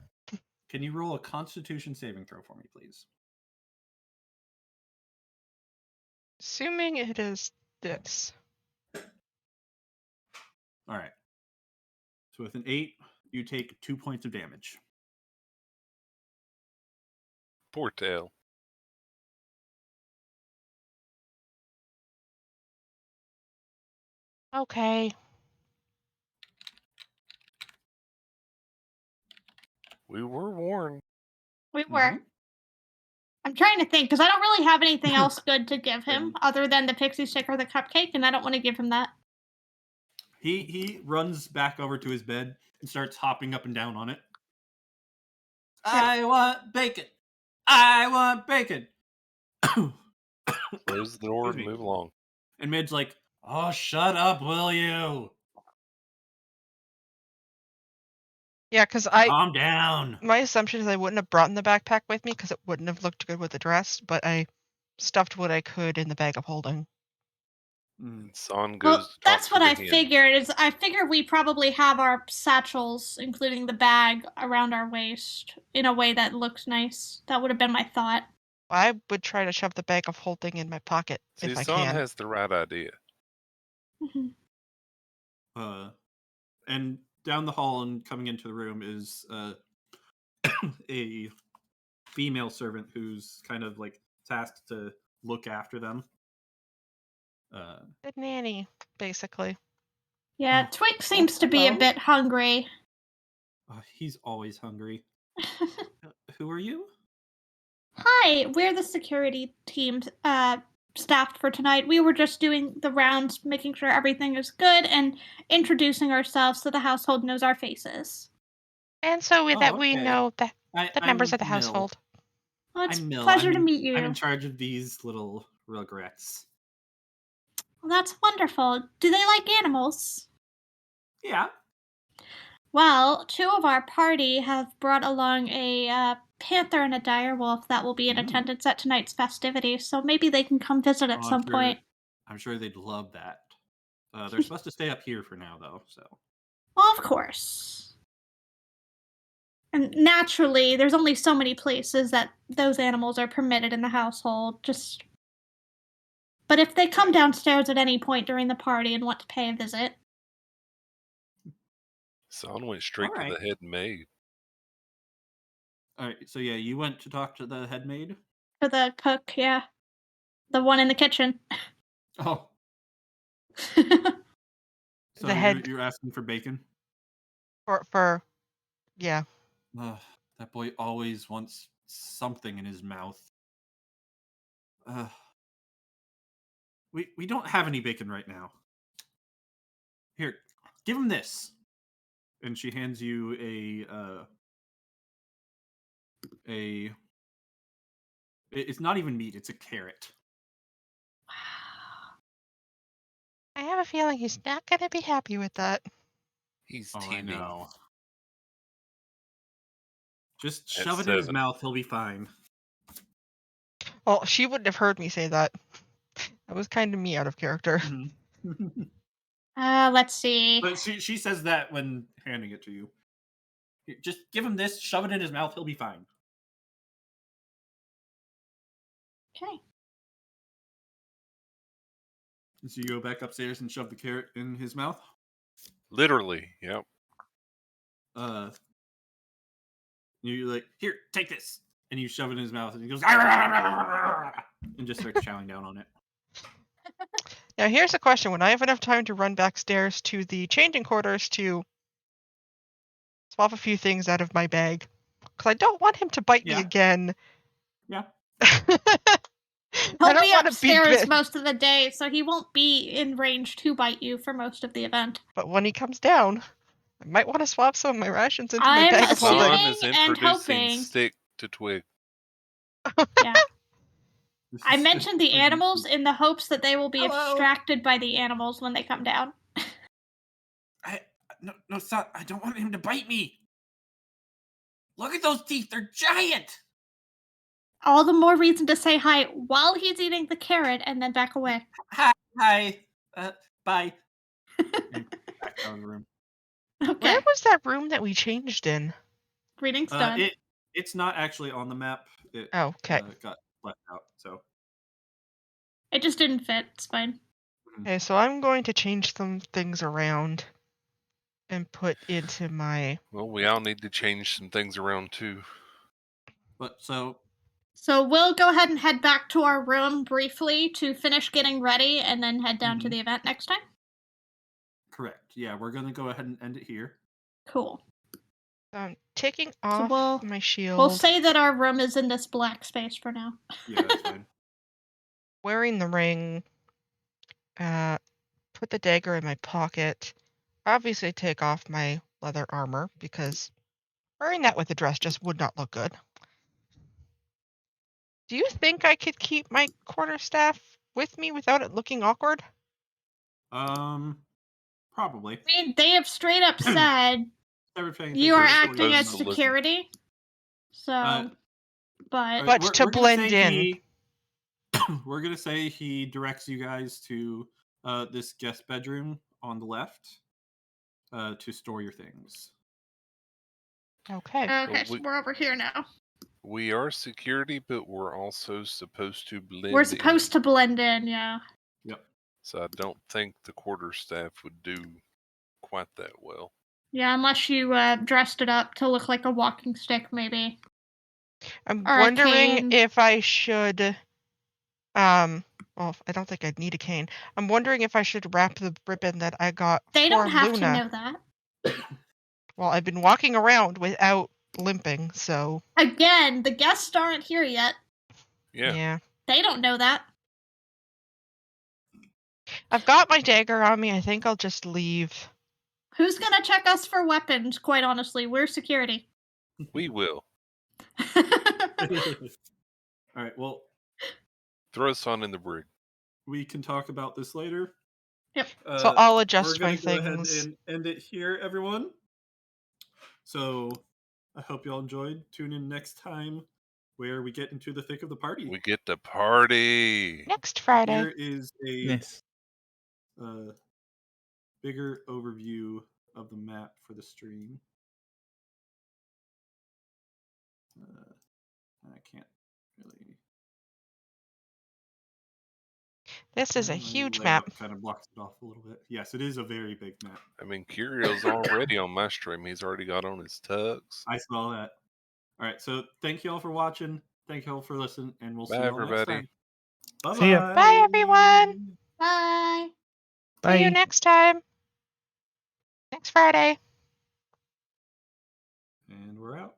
can you roll a Constitution saving throw for me, please? Assuming it is this. All right. So with an 8, you take 2 points of damage. Poor tail. Okay. We were warned. We were. I'm trying to think because I don't really have anything else good to give him other than the pixie stick or the cupcake, and I don't want to give him that. He runs back over to his bed and starts hopping up and down on it. I want bacon. I want bacon. Close the door and move along. And Mid's like, "Oh, shut up, will you? Yeah, because calm down." My assumption is I wouldn't have brought the backpack with me because it wouldn't have looked good with the dress, but I stuffed what I could in the bag of holding. Son goes. Well, that's what I figured. Is I figure we probably have our satchels, including the bag, around our waist in a way that looks nice. That would have been my thought. I would try to shove the bag of holding in my pocket if I Son can. has the right idea. And down the hall and coming into the room is a female servant who's kind of like tasked to look after them. The nanny, basically. Yeah, Twig seems to be a bit hungry. He's always hungry. Who are you? Hi, we're the security team staffed for tonight. We were just doing the rounds, making sure everything is good, and introducing ourselves so the household knows our faces. And so we know the members of the Mill. household. Well, it's a pleasure to meet you. I'm in charge of these little rugrats. Well, that's wonderful. Do they like animals? Yeah. Well, 2 of our party have brought along a panther and a dire wolf that will be in attendance at tonight's festivities, so maybe they can come visit at some point. I'm sure they'd love that. They're supposed to stay up here for now, though, so. Well, of course. And naturally, there's only so many places that those animals are permitted in the household. But if they come downstairs at any point during the party and want to pay a visit. Son went straight to the head maid. Alright, so yeah, you went to talk to the head maid? For the cook, yeah. The one in the kitchen. Oh. So The head. You're asking for bacon? Yeah. That boy always wants something in his mouth. We don't have any bacon right now. Here, give him this. And she hands you it's not even meat, it's a carrot. I have a feeling he's not going to be happy with that. He's teeming. I know. Just At shove it in his mouth, he'll be fine. Well, she wouldn't have heard me say that. That was kind of me out of character. Mm-hmm. Let's see. But she says that when handing it to you. Here, just give him this, shove it in his mouth, he'll be fine. Okay. So you go back upstairs and shove the carrot in his mouth? Literally, yep. You're like, here, take this. And you shove it in his mouth and he goes, and just starts chowing down on it. Now here's a question. When I have enough time to run backstairs to the changing quarters to swap a few things out of my bag, because I don't want him to bite me again. Yeah. He'll be upstairs most of the day, so he won't be in range to bite you for most of the event. But when he comes down, I might want to swap some of my rations into my bag of holding. Son is introducing stick to twig. Yeah. I mentioned the animals in the hopes that they will be distracted by the animals when they come down. No, son, I don't want him to bite me. Look at those teeth, they're giant. All the more reason to say hi while he's eating the carrot and then back away. Hi. Bye. Back out of the room. Okay. Where was that room that we changed in? Reading's done. It's not actually on the map. It okay. Got left out, so. It just didn't fit. It's fine. Okay, so I'm going to change some things around and put into my... Well, we all need to change some things around, too. But so we'll go ahead and head back to our room briefly to finish getting ready and then head down to the event next time? Correct. Yeah, we're going to go ahead and end it here. Cool. I'm taking off my shield. We'll say that our room is in this black space for now. Yeah, that's fine. Wearing the ring, put the dagger in my pocket. Obviously take off my leather armor because wearing that with a dress just would not look good. Do you think I could keep my quarterstaff with me without it looking awkward? Probably. I mean, they have straight up said you are acting as security. So, but to blend in. We're going to say he directs you guys to this guest bedroom on the left to store your things. Okay. Okay, so we're over here now. We are security, but we're also supposed to blend in. We're supposed to blend in, yeah. Yep. So I don't think the quarterstaff would do quite that well. Yeah, unless you dressed it up to look like a walking stick, maybe. I'm wondering if I should... well, I don't think I'd need a cane. I'm wondering if I should wrap the ribbon that I got They for don't have Luna. to know that. Well, I've been walking around without limping, so... Again, the guests aren't here yet. Yeah. They don't know that. I've got my dagger on me. I think I'll just leave. Who's gonna check us for weapons, quite honestly? We're security. We will. Alright, well... Throw us on in the brig. We can talk about this later. Yep. So I'll adjust my things. We're going to go ahead things. and end it here, everyone. So, I hope y'all enjoyed. Tune in next time where we get into the thick of the party. We get to party. Next Friday. Here is a Yes. bigger overview of the map for the stream. I can't really. This is a huge map. Kind of blocks it off a little bit. Yes, it is a very big map. I mean, Curio's already on my stream. He's already got on his tux. I saw that. All right, so thank you all for watching. Thank you all for listening, and we'll Bye, see you all next everybody. time. Bye-bye. See ya. Bye, everyone. Bye. Bye. See you next time. Next Friday. And we're out.